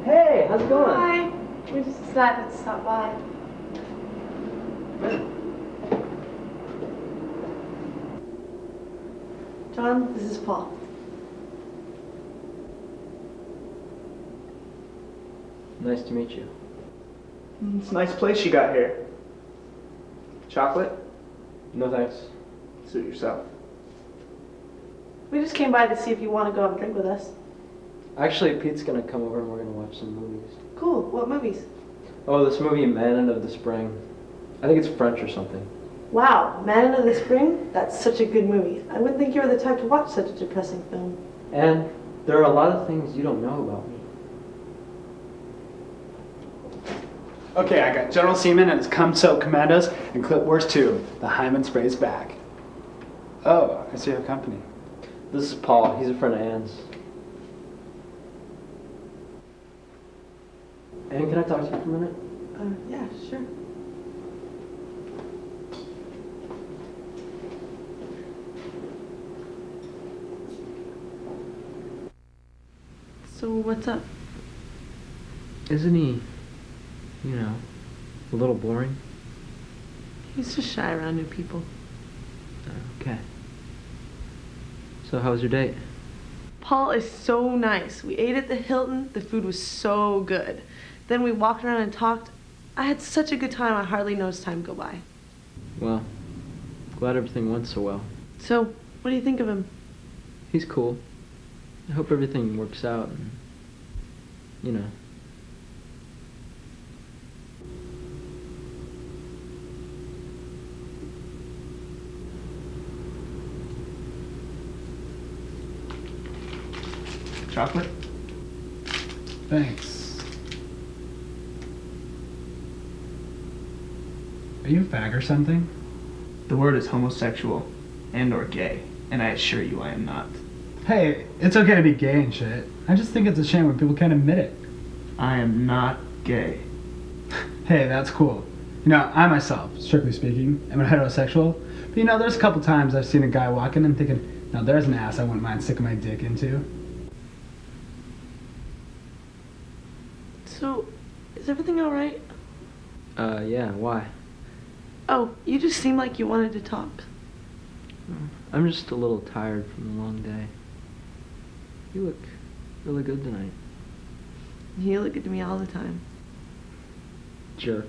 [SPEAKER 1] Hey, how's it going?
[SPEAKER 4] Hi. We just decided to stop by. John, this is Paul.
[SPEAKER 1] Nice to meet you.
[SPEAKER 2] It's a nice place you got here. Chocolate?
[SPEAKER 1] No thanks.
[SPEAKER 2] Suit yourself.
[SPEAKER 4] We just came by to see if you want to go have a drink with us.
[SPEAKER 1] Actually, Pete's gonna come over and we're gonna watch some movies.
[SPEAKER 4] Cool. What movies?
[SPEAKER 1] Oh, this movie, Man of the Spring. I think it's French or something.
[SPEAKER 4] Wow, Man of the Spring? That's such a good movie. I wouldn't think you were the type to watch such a depressing film.
[SPEAKER 1] And there are a lot of things you don't know about me.
[SPEAKER 2] Okay, I got General Seaman and his Cum Soak Commandos and Clip Wars 2. The Hyman sprays back. Oh, I see your company.
[SPEAKER 1] This is Paul. He's a friend of Anne's. Anne, can I talk to you for a minute?
[SPEAKER 6] Yeah, sure. So what's up?
[SPEAKER 1] Isn't he, a little boring?
[SPEAKER 6] He's just shy around new people.
[SPEAKER 1] Okay. So how was your date?
[SPEAKER 6] Paul is so nice. We ate at the Hilton. The food was so good. Then we walked around and talked. I had such a good time, I hardly noticed time go by.
[SPEAKER 1] Well, glad everything went so well.
[SPEAKER 6] So, what do you think of him?
[SPEAKER 1] He's cool. I hope everything works out and,
[SPEAKER 2] Chocolate? Thanks. Are you a fag or something?
[SPEAKER 5] The word is homosexual and or gay, and I assure you I am not.
[SPEAKER 2] Hey, it's okay to be gay and shit. I just think it's a shame when people can't admit it.
[SPEAKER 5] I am not gay.
[SPEAKER 2] Hey, that's cool. I myself, strictly speaking, am a heterosexual. But there's a couple times I've seen a guy walking and thinking, now there's an ass I wouldn't mind sticking my dick into.
[SPEAKER 6] So, is everything alright?
[SPEAKER 1] Yeah, why?
[SPEAKER 6] Oh, you just seemed like you wanted to talk.
[SPEAKER 1] I'm just a little tired from the long day. You look really good tonight.
[SPEAKER 6] You look good to me all the time.
[SPEAKER 1] Jerk.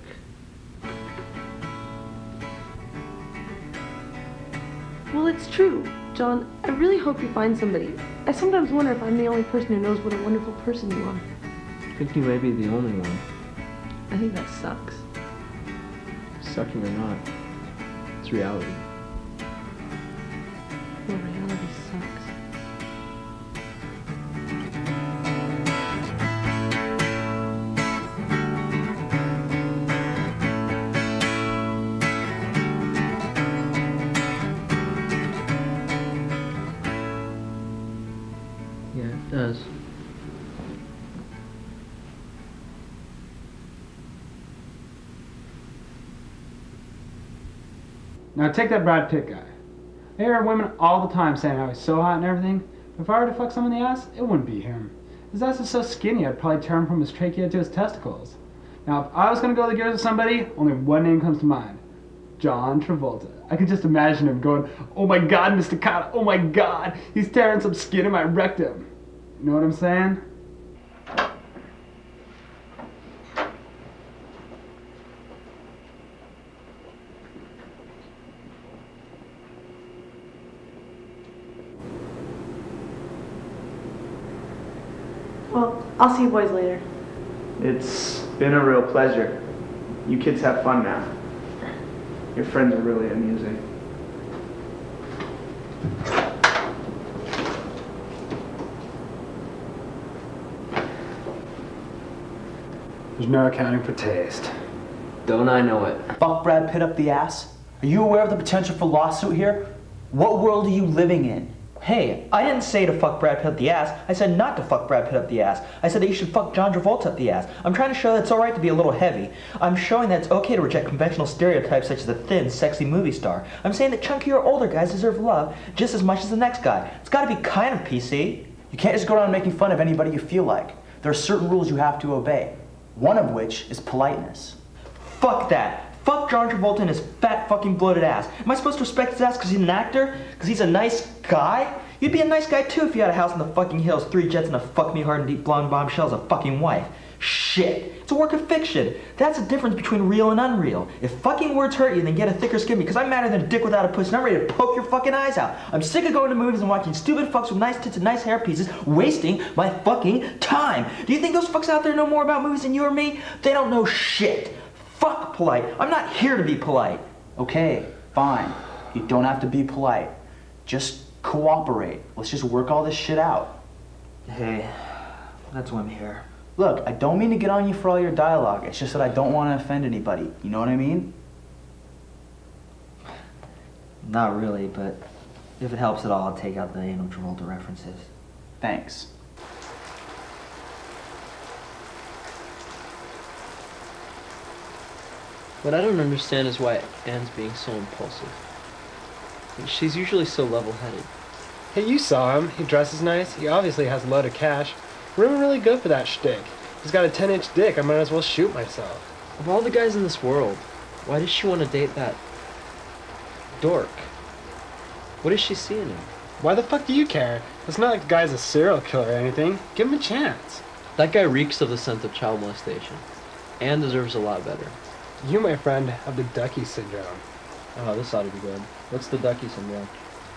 [SPEAKER 6] Well, it's true. John, I really hope you find somebody. I sometimes wonder if I'm the only person who knows what a wonderful person you are.
[SPEAKER 1] I think you may be the only one.
[SPEAKER 6] I think that sucks.
[SPEAKER 1] Sucking or not, it's reality.
[SPEAKER 6] Well, reality sucks.
[SPEAKER 1] Yeah, it does.
[SPEAKER 2] Now take that Brad Pitt guy. I hear women all the time saying how he's so hot and everything. If I were to fuck someone in the ass, it wouldn't be him. His ass is so skinny I'd probably tear him from his trachea to his testicles. Now if I was gonna go to the gears with somebody, only one name comes to mind. John Travolta. I could just imagine him going, "Oh my god, Mr. Cotta, oh my god, he's tearing some skin in my rectum." You know what I'm saying?
[SPEAKER 6] Well, I'll see you boys later.
[SPEAKER 5] It's been a real pleasure. You kids have fun now. Your friends are really amusing.
[SPEAKER 2] There's no accounting for taste.
[SPEAKER 1] Don't I know it?
[SPEAKER 7] Fuck Brad Pitt up the ass? Are you aware of the potential for lawsuit here? What world are you living in? Hey, I didn't say to fuck Brad Pitt up the ass. I said not to fuck Brad Pitt up the ass. I said that you should fuck John Travolta up the ass. I'm trying to show that it's alright to be a little heavy. I'm showing that it's okay to reject conventional stereotypes such as a thin, sexy movie star. I'm saying that chunkier, older guys deserve love just as much as the next guy. It's gotta be kind of PC. You can't just go around making fun of anybody you feel like. There are certain rules you have to obey. One of which is politeness. Fuck that. Fuck John Travolta and his fat fucking bloated ass. Am I supposed to respect his ass because he's an actor? Because he's a nice guy? You'd be a nice guy too if you had a house in the fucking hills, 3 jets, and a fuck me hard and deep blonde bombshell as a fucking wife. Shit. It's a work of fiction. That's the difference between real and unreal. If fucking words hurt you, then get a thicker skin because I'm madder than a dick without a pussy and I'm ready to poke your fucking eyes out. I'm sick of going to movies and watching stupid fucks with nice tits and nice hair pieces wasting my fucking time. Do you think those fucks out there know more about movies than you or me? They don't know shit. Fuck polite. I'm not here to be polite. Okay, fine. You don't have to be polite. Just cooperate. Let's just work all this shit out. Hey, that's why I'm here. Look, I don't mean to get on you for all your dialogue. It's just that I don't want to offend anybody. You know what I mean?
[SPEAKER 5] Not really, but if it helps at all, I'll take out the anal Travolta references.
[SPEAKER 7] Thanks.
[SPEAKER 1] What I don't understand is why Anne's being so impulsive. She's usually so level-headed.
[SPEAKER 11] Hey, you saw him. He dresses nice. He obviously has a load of cash. Women really good for that shtick. He's got a 10-inch dick. I might as well shoot myself.
[SPEAKER 1] Of all the guys in this world, why does she want to date that dork? What does she see in him?
[SPEAKER 11] Why the fuck do you care? It's not like the guy's a serial killer or anything. Give him a chance.
[SPEAKER 1] That guy reeks of the scent of child molestation. Anne deserves a lot better.
[SPEAKER 11] You, my friend, have the Ducky syndrome.
[SPEAKER 1] Oh, this ought to be good. What's the Ducky syndrome?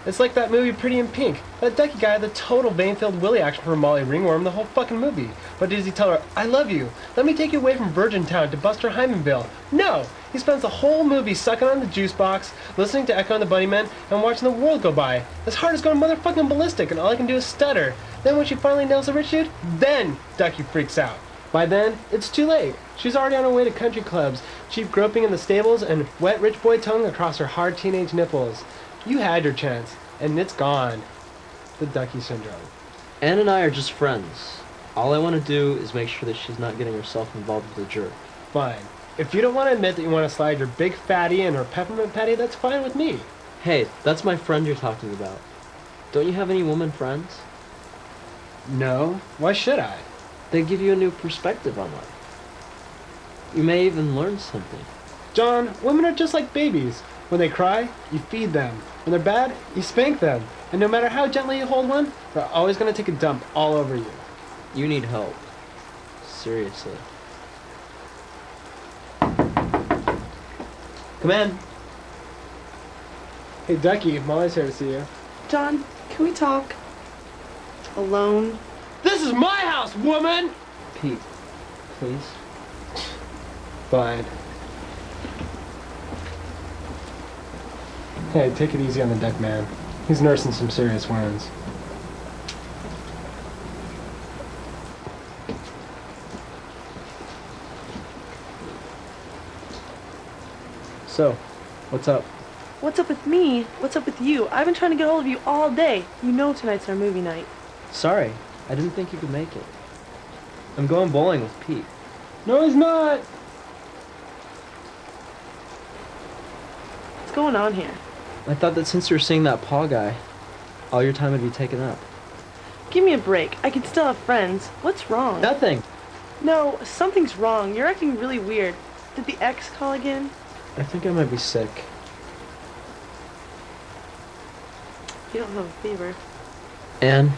[SPEAKER 11] It's like that movie Pretty in Pink. That Ducky guy had the total vein-filled Willy action for Molly Ringworm the whole fucking movie. But does he tell her, I love you, let me take you away from Virgin Town to Buster Hymanville? No! He spends the whole movie sucking on the juice box, listening to Echo and the Bunnymen, and watching the world go by. His heart is going motherfucking ballistic, and all I can do is stutter. Then when she finally nails the rich dude, then Ducky freaks out. By then, it's too late. She's already on her way to country clubs, cheap groping in the stables, and wet rich boy tongue across her hard teenage nipples. You had your chance, and it's gone. The Ducky syndrome.
[SPEAKER 1] Anne and I are just friends. All I want to do is make sure that she's not getting herself involved with a jerk.
[SPEAKER 11] Fine. If you don't want to admit that you want to slide your big fatty in her peppermint patty, that's fine with me.
[SPEAKER 1] Hey, that's my friend you're talking about. Don't you have any woman friends?
[SPEAKER 11] No. Why should I?
[SPEAKER 1] They give you a new perspective on life. You may even learn something.
[SPEAKER 11] John, women are just like babies. When they cry, you feed them. When they're bad, you spank them. And no matter how gently you hold one, they're always going to take a dump all over you.
[SPEAKER 1] You need help. Seriously. Come in.
[SPEAKER 11] Hey, Ducky, Molly's here to see you.
[SPEAKER 6] John, can we talk? Alone?
[SPEAKER 11] This is my house, woman!
[SPEAKER 1] Pete, please.
[SPEAKER 11] Fine. Hey, take it easy on the deck, man. He's nursing some serious wounds.
[SPEAKER 1] So, what's up?
[SPEAKER 6] What's up with me? What's up with you? I've been trying to get hold of you all day. You know tonight's our movie night.
[SPEAKER 1] Sorry, I didn't think you could make it. I'm going bowling with Pete.
[SPEAKER 11] No, he's not!
[SPEAKER 6] What's going on here?
[SPEAKER 1] I thought that since you were seeing that Paul guy, all your time would be taken up.
[SPEAKER 6] Give me a break. I can still have friends. What's wrong?
[SPEAKER 1] Nothing.
[SPEAKER 6] No, something's wrong. You're acting really weird. Did the ex call again?
[SPEAKER 1] I think I might be sick.
[SPEAKER 6] You don't have a fever.
[SPEAKER 1] Anne,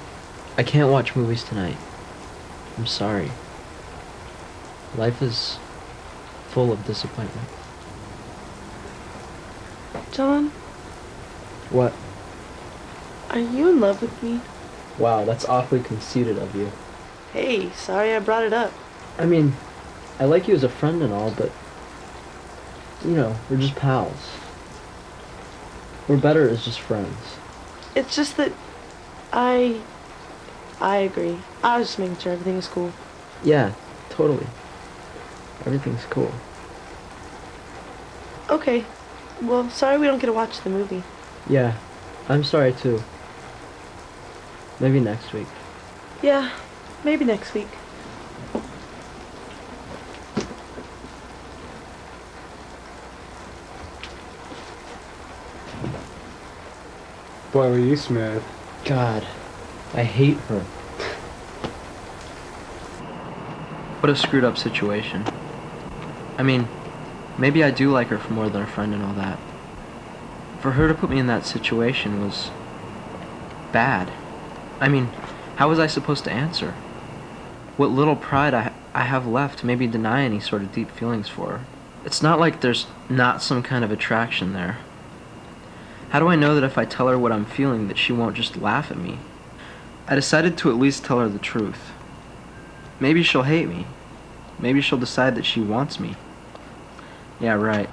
[SPEAKER 1] I can't watch movies tonight. I'm sorry. Life is full of disappointment.
[SPEAKER 6] John?
[SPEAKER 1] What?
[SPEAKER 6] Are you in love with me?
[SPEAKER 1] Wow, that's awfully conceited of you.
[SPEAKER 6] Hey, sorry I brought it up.
[SPEAKER 1] I mean, I like you as a friend and all, but you know, we're just pals. We're better as just friends.
[SPEAKER 6] It's just that I agree. I was just making sure everything was cool.
[SPEAKER 1] Yeah, totally. Everything's cool.
[SPEAKER 6] Okay. Well, sorry we don't get to watch the movie.
[SPEAKER 1] Yeah, I'm sorry too. Maybe next week.
[SPEAKER 6] Yeah, maybe next week.
[SPEAKER 11] Boy, were you smooth.
[SPEAKER 1] God, I hate her. What a screwed up situation. I mean, maybe I do like her for more than a friend and all that. For her to put me in that situation was bad. I mean, how was I supposed to answer? What little pride I have left to maybe deny any sort of deep feelings for her. It's not like there's not some kind of attraction there. How do I know that if I tell her what I'm feeling that she won't just laugh at me? I decided to at least tell her the truth. Maybe she'll hate me. Maybe she'll decide that she wants me. Yeah, right.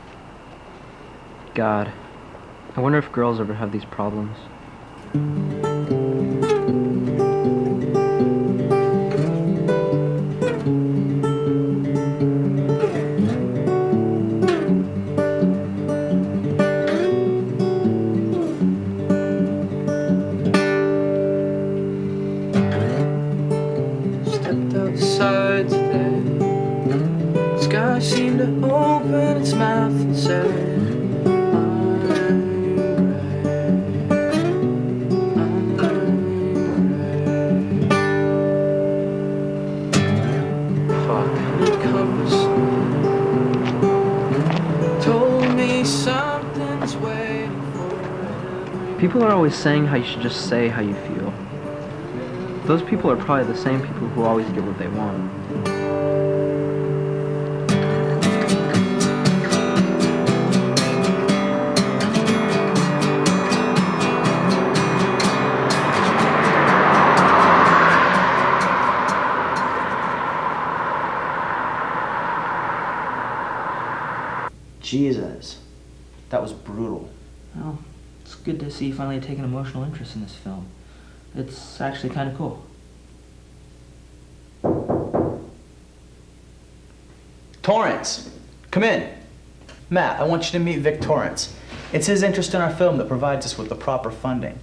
[SPEAKER 1] God, I wonder if girls ever have these problems. People are always saying how you should just say how you feel. Those people are probably the same people who always get what they want.
[SPEAKER 5] Jesus, that was brutal. Well, it's good to see you finally take an emotional interest in this film. It's actually kind of cool.
[SPEAKER 7] Torrance, come in. Matt, I want you to meet Vic Torrance. It's his interest in our film that provides us with the proper funding.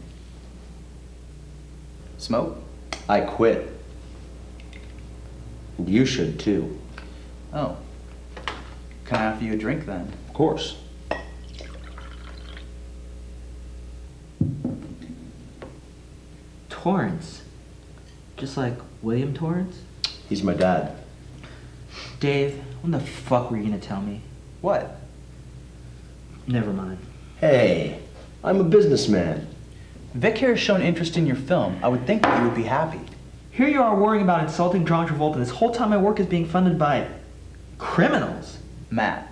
[SPEAKER 7] Smoke?
[SPEAKER 12] I quit. And you should too.
[SPEAKER 7] Oh. Can I offer you a drink then?
[SPEAKER 12] Of course.
[SPEAKER 5] Torrance? Just like William Torrance?
[SPEAKER 12] He's my dad.
[SPEAKER 5] Dave, when the fuck were you gonna tell me?
[SPEAKER 7] What?
[SPEAKER 5] Never mind.
[SPEAKER 12] Hey, I'm a businessman.
[SPEAKER 7] Vic here has shown interest in your film. I would think that you would be happy.
[SPEAKER 5] Here you are worrying about insulting John Travolta. This whole time my work is being funded by criminals.
[SPEAKER 7] Matt.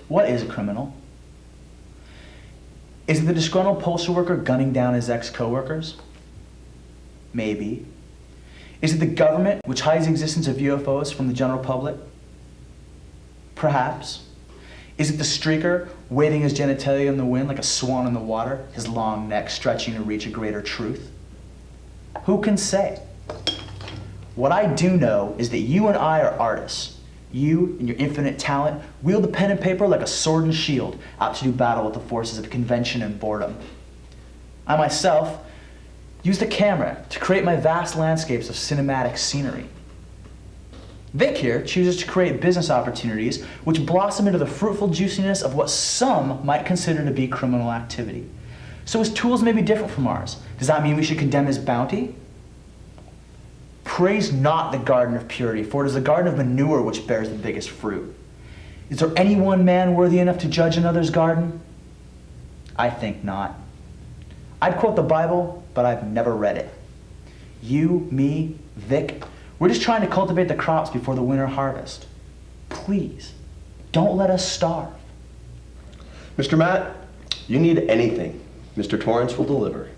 [SPEAKER 7] What is a criminal? Is it the disgruntled postal worker gunning down his ex-coworkers? Maybe. Is it the government which hides the existence of UFOs from the general public? Perhaps. Is it the streaker waving his genitalia in the wind like a swan in the water, his long neck stretching to reach a greater truth? Who can say? What I do know is that you and I are artists. You and your infinite talent wield the pen and paper like a sword and shield, out to do battle with the forces of convention and boredom. I myself use the camera to create my vast landscapes of cinematic scenery. Vic here chooses to create business opportunities which blossom into the fruitful juiciness of what some might consider to be criminal activity. So his tools may be different from ours. Does that mean we should condemn his bounty? Praise not the garden of purity, for it is the garden of manure which bears the biggest fruit. Is there any one man worthy enough to judge another's garden? I think not. I'd quote the Bible, but I've never read it. You, me, Vic, we're just trying to cultivate the crops before the winter harvest. Please, don't let us starve.
[SPEAKER 12] Mr. Matt, you need anything. Mr. Torrance will deliver.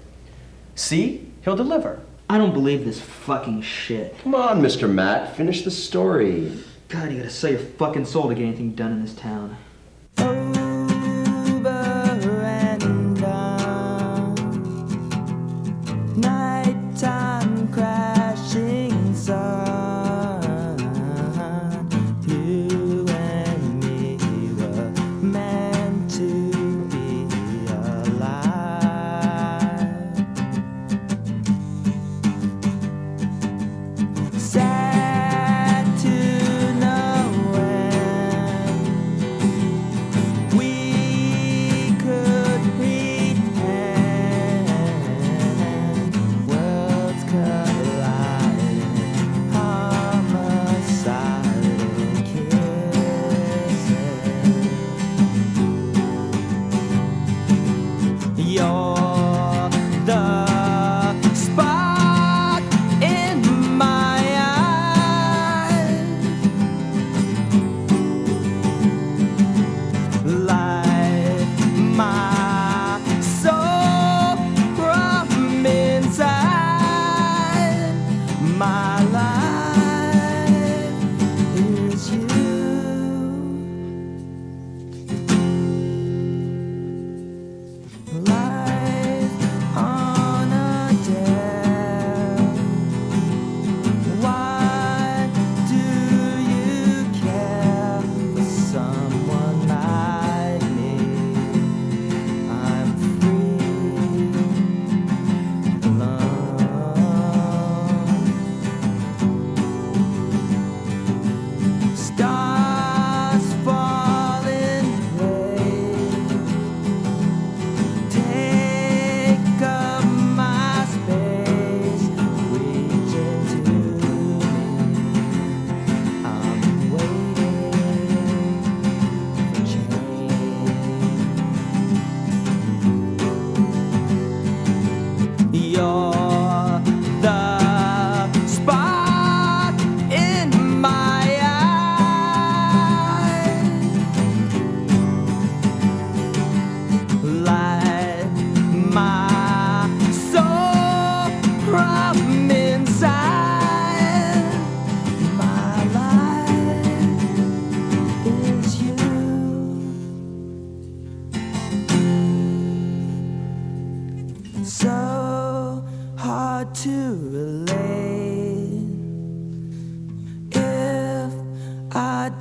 [SPEAKER 7] See? He'll deliver.
[SPEAKER 5] I don't believe this fucking shit.
[SPEAKER 12] Come on, Mr. Matt, finish the story.
[SPEAKER 5] God, you gotta sell your fucking soul to get anything done in this town.
[SPEAKER 8] Nighttime crashing sun. You and me were meant to be alive. Sad to know when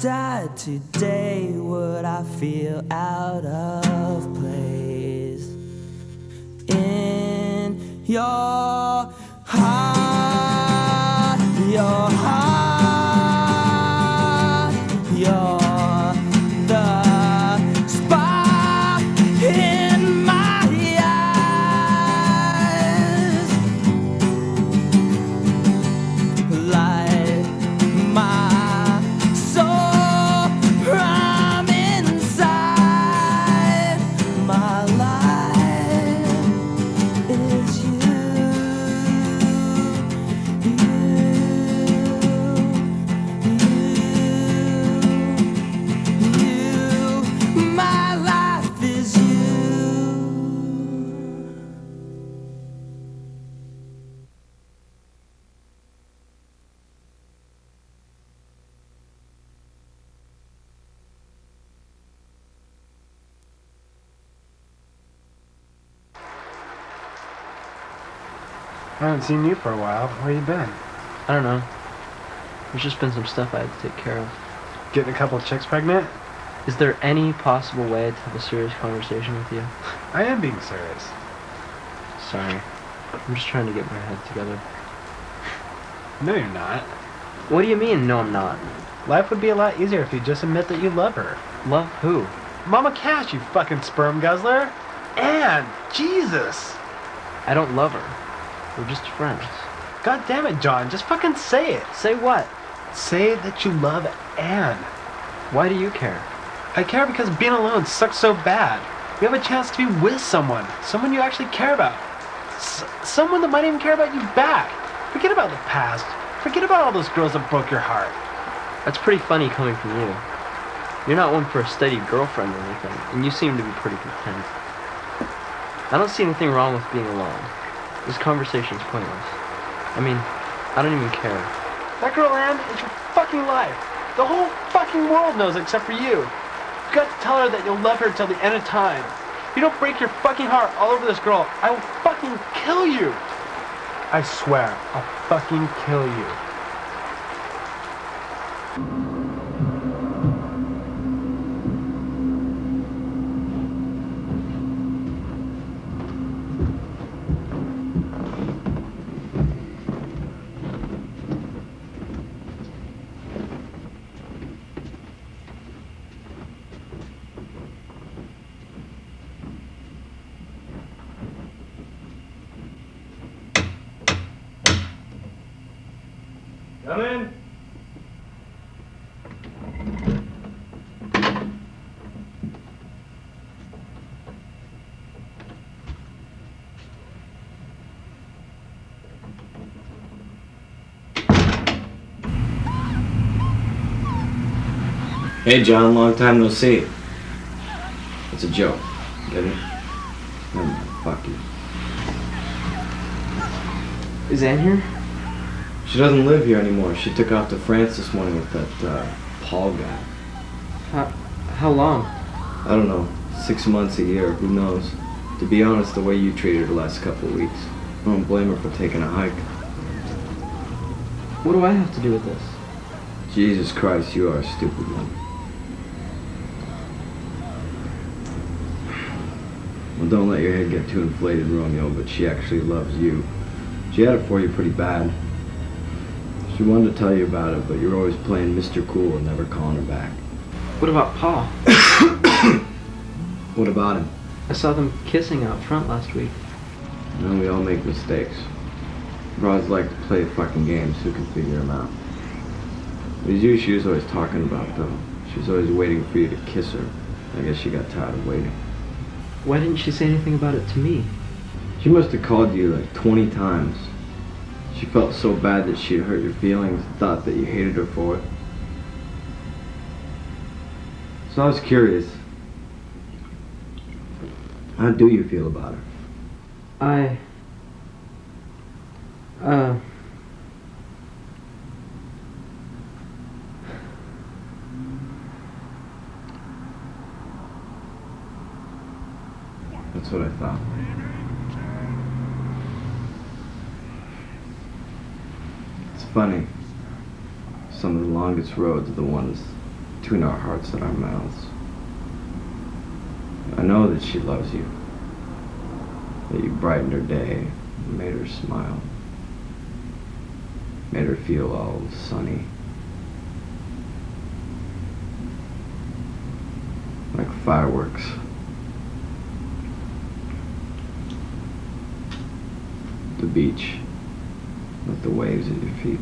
[SPEAKER 8] died today, would I feel out of place in your heart? Your heart, you're the spark in my eyes, light my soul from inside. My life is my life is you.
[SPEAKER 11] I haven't seen you for a while. Where you been?
[SPEAKER 1] I don't know. There's just been some stuff I had to take care of.
[SPEAKER 11] Getting a couple chicks pregnant?
[SPEAKER 1] Is there any possible way to have a serious conversation with you?
[SPEAKER 11] I am being serious.
[SPEAKER 1] Sorry. I'm just trying to get my head together.
[SPEAKER 11] No, you're not.
[SPEAKER 1] What do you mean, no I'm not?
[SPEAKER 11] Life would be a lot easier if you just admit that you love her.
[SPEAKER 1] Love who?
[SPEAKER 11] Mama Cash, you fucking sperm guzzler. Anne, Jesus.
[SPEAKER 1] I don't love her. We're just friends.
[SPEAKER 11] God damn it, John, just fucking say it.
[SPEAKER 1] Say what?
[SPEAKER 11] Say that you love Anne.
[SPEAKER 1] Why do you care?
[SPEAKER 11] I care because being alone sucks so bad. You have a chance to be with someone you actually care about. Someone that might even care about you back. Forget about the past. Forget about all those girls that broke your heart.
[SPEAKER 1] That's pretty funny coming from you. You're not one for a steady girlfriend or anything, and you seem to be pretty content. I don't see anything wrong with being alone. This conversation's pointless. I mean, I don't even care.
[SPEAKER 11] That girl Anne is your fucking life. The whole fucking world knows except for you. You got to tell her that you'll love her till the end of time. If you don't break your fucking heart all over this girl, I will fucking kill you. I swear, I'll fucking kill you.
[SPEAKER 2] Come in.
[SPEAKER 12] Hey John, long time no see. It's a joke. Get it? Never mind, fuck you.
[SPEAKER 1] Is Anne here?
[SPEAKER 12] She doesn't live here anymore. She took off to France this morning with that Paul guy.
[SPEAKER 1] How long?
[SPEAKER 12] I don't know. 6 months, a year, who knows? To be honest, the way you treated her the last couple of weeks, I don't blame her for taking a hike.
[SPEAKER 1] What do I have to do with this?
[SPEAKER 12] Jesus Christ, you are a stupid one. Well, don't let your head get too inflated, Romeo, but she actually loves you. She had it for you pretty bad. She wanted to tell you about it, but you're always playing Mr. Cool and never calling her back.
[SPEAKER 1] What about Paul?
[SPEAKER 12] What about him?
[SPEAKER 1] I saw them kissing out front last week.
[SPEAKER 12] You know, we all make mistakes. Broads like to play fucking games, who can figure them out? It was you she was always talking about, though. She was always waiting for you to kiss her. I guess she got tired of waiting.
[SPEAKER 1] Why didn't she say anything about it to me?
[SPEAKER 12] She must have called you like 20 times. She felt so bad that she'd hurt your feelings and thought that you hated her for it. So I was curious. How do you feel about her? That's what I thought. It's funny. Some of the longest roads are the ones between our hearts and our mouths. I know that she loves you. That you brightened her day, made her smile. Made her feel all sunny. Like fireworks. The beach, with the waves at your feet.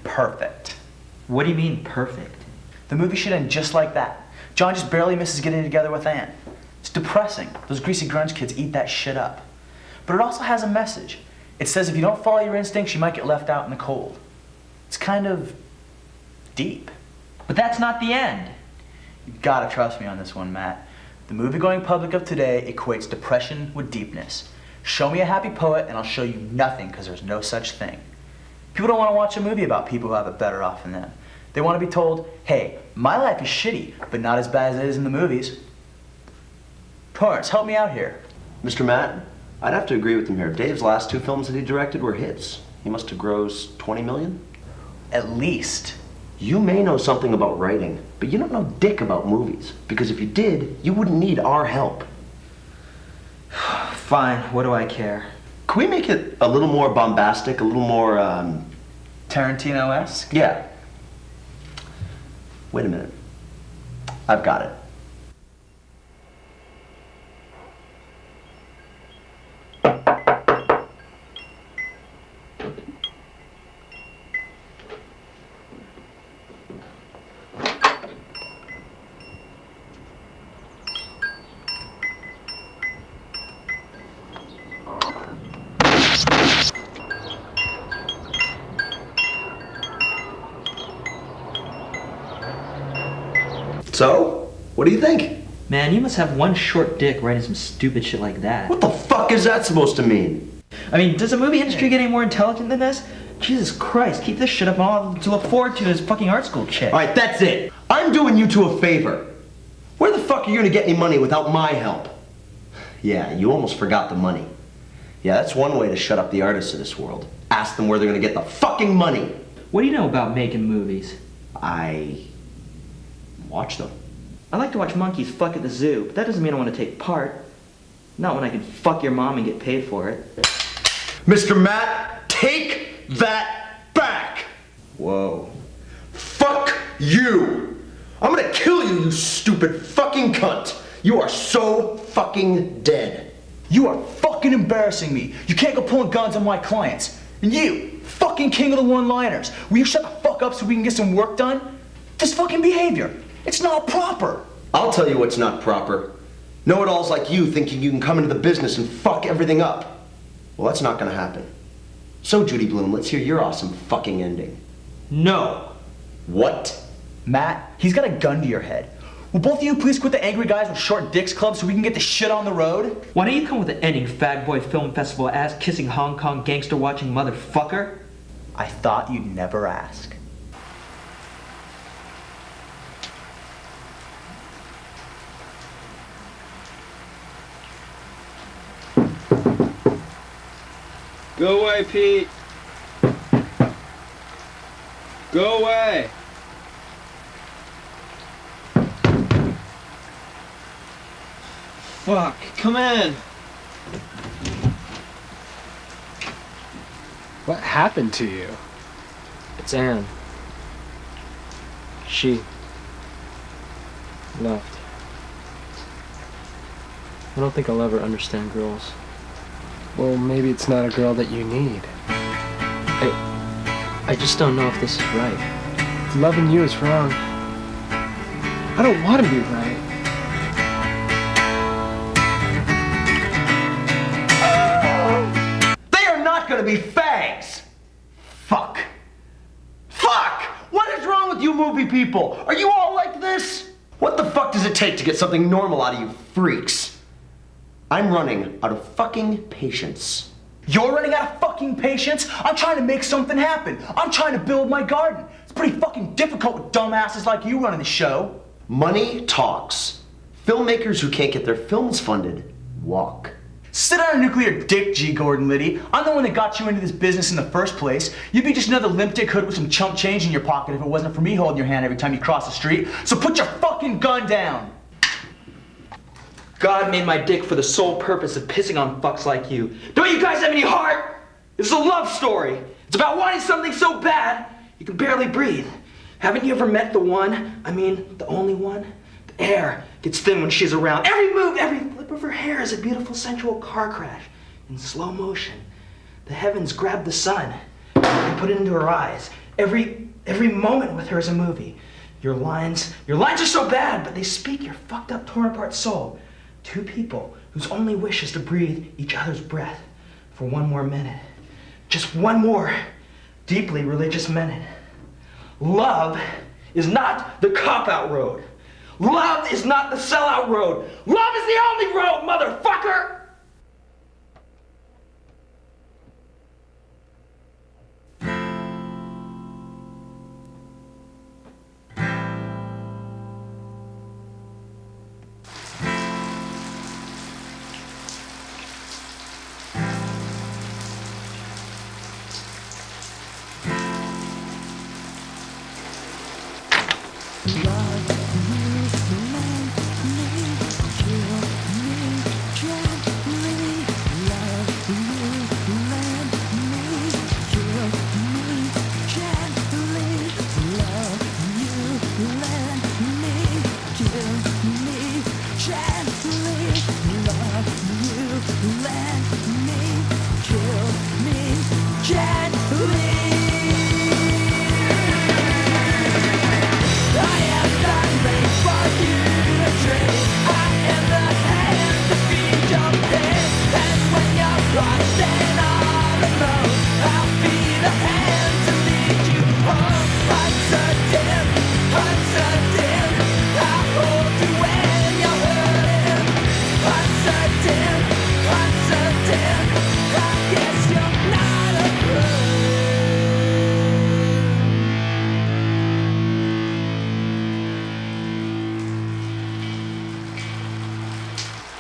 [SPEAKER 7] Perfect.
[SPEAKER 5] What do you mean, perfect?
[SPEAKER 7] The movie should end just like that. John just barely misses getting together with Ann. It's depressing. Those greasy grunge kids eat that shit up. But it also has a message. It says if you don't follow your instincts, you might get left out in the cold. It's kind of deep.
[SPEAKER 5] But that's not the end.
[SPEAKER 7] You've got to trust me on this one, Matt. The movie-going public of today equates depression with deepness. Show me a happy poet and I'll show you nothing because there's no such thing. People don't want to watch a movie about people who have it better off than them. They want to be told, hey, my life is shitty, but not as bad as it is in the movies. Torrance, help me out here.
[SPEAKER 14] Mr. Matt, I'd have to agree with him here. Dave's last 2 films that he directed were hits. He must have grossed 20 million?
[SPEAKER 7] At least.
[SPEAKER 14] You may know something about writing, but you don't know dick about movies. Because if you did, you wouldn't need our help.
[SPEAKER 5] Fine, what do I care?
[SPEAKER 14] Can we make it a little more bombastic, a little more,
[SPEAKER 7] Tarantino-esque?
[SPEAKER 14] Yeah. Wait a minute. I've got it. So, what do you think?
[SPEAKER 5] Man, you must have one short dick writing some stupid shit like that.
[SPEAKER 14] What the fuck is that supposed to mean?
[SPEAKER 5] I mean, does the movie industry get any more intelligent than this? Jesus Christ, keep this shit up and all to look forward to is fucking art school chick.
[SPEAKER 14] Alright, that's it. I'm doing you two a favor. Where the fuck are you gonna get any money without my help? Yeah, you almost forgot the money. Yeah, that's one way to shut up the artists of this world. Ask them where they're gonna get the fucking money.
[SPEAKER 5] What do you know about making movies?
[SPEAKER 14] I watch them.
[SPEAKER 5] I like to watch monkeys fuck at the zoo, but that doesn't mean I want to take part. Not when I can fuck your mom and get paid for it.
[SPEAKER 14] Mr. Matt, take that back!
[SPEAKER 5] Whoa.
[SPEAKER 14] Fuck you! I'm gonna kill you, you stupid fucking cunt! You are so fucking dead.
[SPEAKER 7] You are fucking embarrassing me. You can't go pulling guns on my clients. And you, fucking king of the one-liners, will you shut the fuck up so we can get some work done? This fucking behavior. It's not proper.
[SPEAKER 14] I'll tell you what's not proper. Know-it-alls like you thinking you can come into the business and fuck everything up. Well, that's not gonna happen. So, Judy Bloom, let's hear your awesome fucking ending.
[SPEAKER 5] No.
[SPEAKER 14] What?
[SPEAKER 7] Matt, he's got a gun to your head. Will both of you please quit the Angry Guys with Short Dicks Club so we can get the shit on the road?
[SPEAKER 5] Why don't you come with an ending, Fag Boy Film Festival ass-kissing Hong Kong gangster-watching motherfucker?
[SPEAKER 7] I thought you'd never ask.
[SPEAKER 11] Go away, Pete. Go away. Fuck, come in.
[SPEAKER 1] What happened to you? It's Anne. She left. I don't think I'll ever understand girls.
[SPEAKER 11] Well, maybe it's not a girl that you need.
[SPEAKER 1] I just don't know if this is right.
[SPEAKER 11] Loving you is wrong. I don't want to be right.
[SPEAKER 14] They are not gonna be fags! Fuck. Fuck! What is wrong with you movie people? Are you all like this? What the fuck does it take to get something normal out of you freaks? I'm running out of fucking patience.
[SPEAKER 7] You're running out of fucking patience? I'm trying to make something happen. I'm trying to build my garden. It's pretty fucking difficult with dumbasses like you running the show.
[SPEAKER 14] Money talks. Filmmakers who can't get their films funded walk.
[SPEAKER 7] Sit on a nuclear dick, G. Gordon Liddy. I'm the one that got you into this business in the first place. You'd be just another limp dick hood with some chump change in your pocket if it wasn't for me holding your hand every time you cross the street. So put your fucking gun down.
[SPEAKER 5] God made my dick for the sole purpose of pissing on fucks like you. Don't you guys have any heart? It's a love story. It's about wanting something so bad you can barely breathe. Haven't you ever met the one, the only one? The air gets thin when she's around. Every move, every flip of her hair is a beautiful sensual car crash in slow motion. The heavens grab the sun and put it into her eyes. Every moment with her is a movie. Your lines are so bad, but they speak your fucked up, torn apart soul. Two people whose only wish is to breathe each other's breath for one more minute. Just one more deeply religious minute. Love is not the cop-out road. Love is not the sellout road. Love is the only road, motherfucker!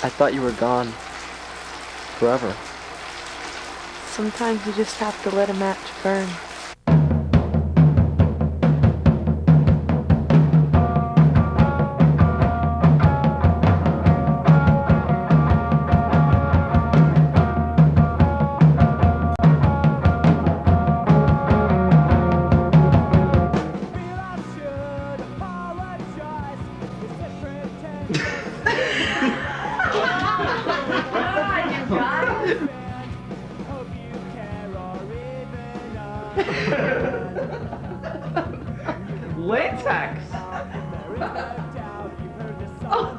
[SPEAKER 1] I thought you were gone. Forever.
[SPEAKER 6] Sometimes you just have to let a match burn.
[SPEAKER 2] Latex. Oh,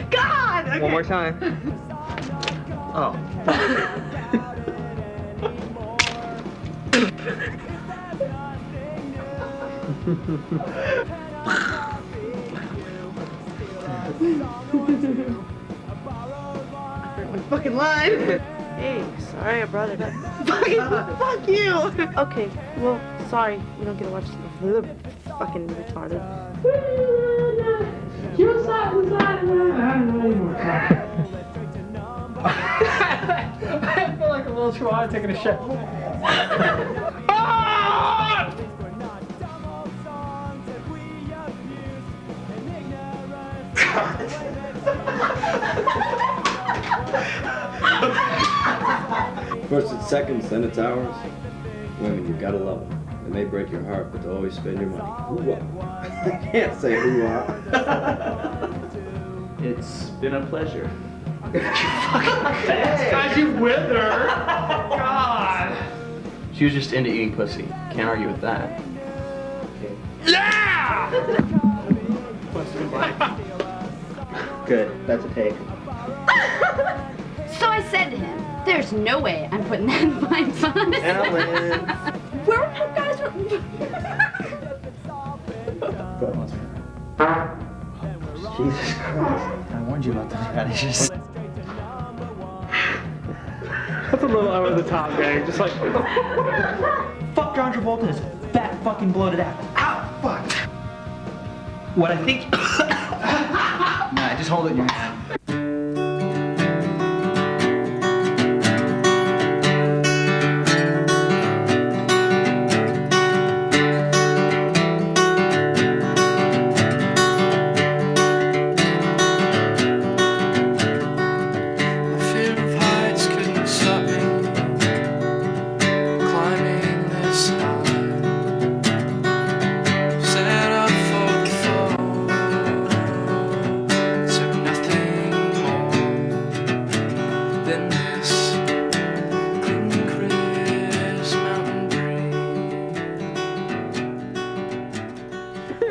[SPEAKER 2] God! Okay.
[SPEAKER 11] One more time.
[SPEAKER 2] Oh. My fucking line.
[SPEAKER 6] Hey, sorry I brought it up.
[SPEAKER 4] Fuck you!
[SPEAKER 6] Okay, well, sorry, you don't get to watch the fucking retarded.
[SPEAKER 11] I feel like a little chihuahua taking a shit.
[SPEAKER 12] First it's seconds, then it's hours. Women, you gotta love them. They may break your heart, but they'll always spend your money. Hoo-ah. I can't say hoo-ah.
[SPEAKER 2] It's been a pleasure. You fucking fast. God, you with her. God.
[SPEAKER 1] She was just into eating pussy. Can't argue with that.
[SPEAKER 5] Yeah! Good. That's a take.
[SPEAKER 3] So I said to him, there's no way I'm putting that in my fun.
[SPEAKER 5] Ellen.
[SPEAKER 3] Where were you guys?
[SPEAKER 5] Jesus Christ.
[SPEAKER 7] I warned you about the radishes.
[SPEAKER 11] That's a little over the top, gang. Just like.
[SPEAKER 5] Fuck John Travolta and his fat fucking bloated ass. Ow! Fuck! What I think.
[SPEAKER 7] Nah, just hold it in your hand.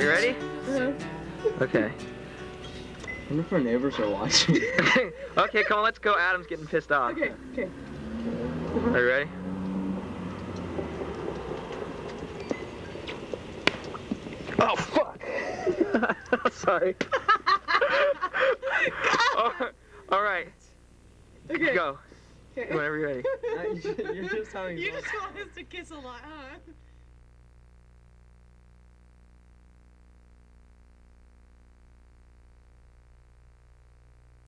[SPEAKER 1] You ready? Okay.
[SPEAKER 11] I wonder if our neighbors are watching.
[SPEAKER 1] Okay, come on, let's go. Adam's getting pissed off.
[SPEAKER 13] Okay, okay.
[SPEAKER 1] Are you ready? Oh, fuck! Sorry. All right.
[SPEAKER 13] Okay.
[SPEAKER 1] Go.
[SPEAKER 13] Okay.
[SPEAKER 1] Whenever you're ready.
[SPEAKER 11] You're just having
[SPEAKER 4] You just want us to kiss a lot, huh?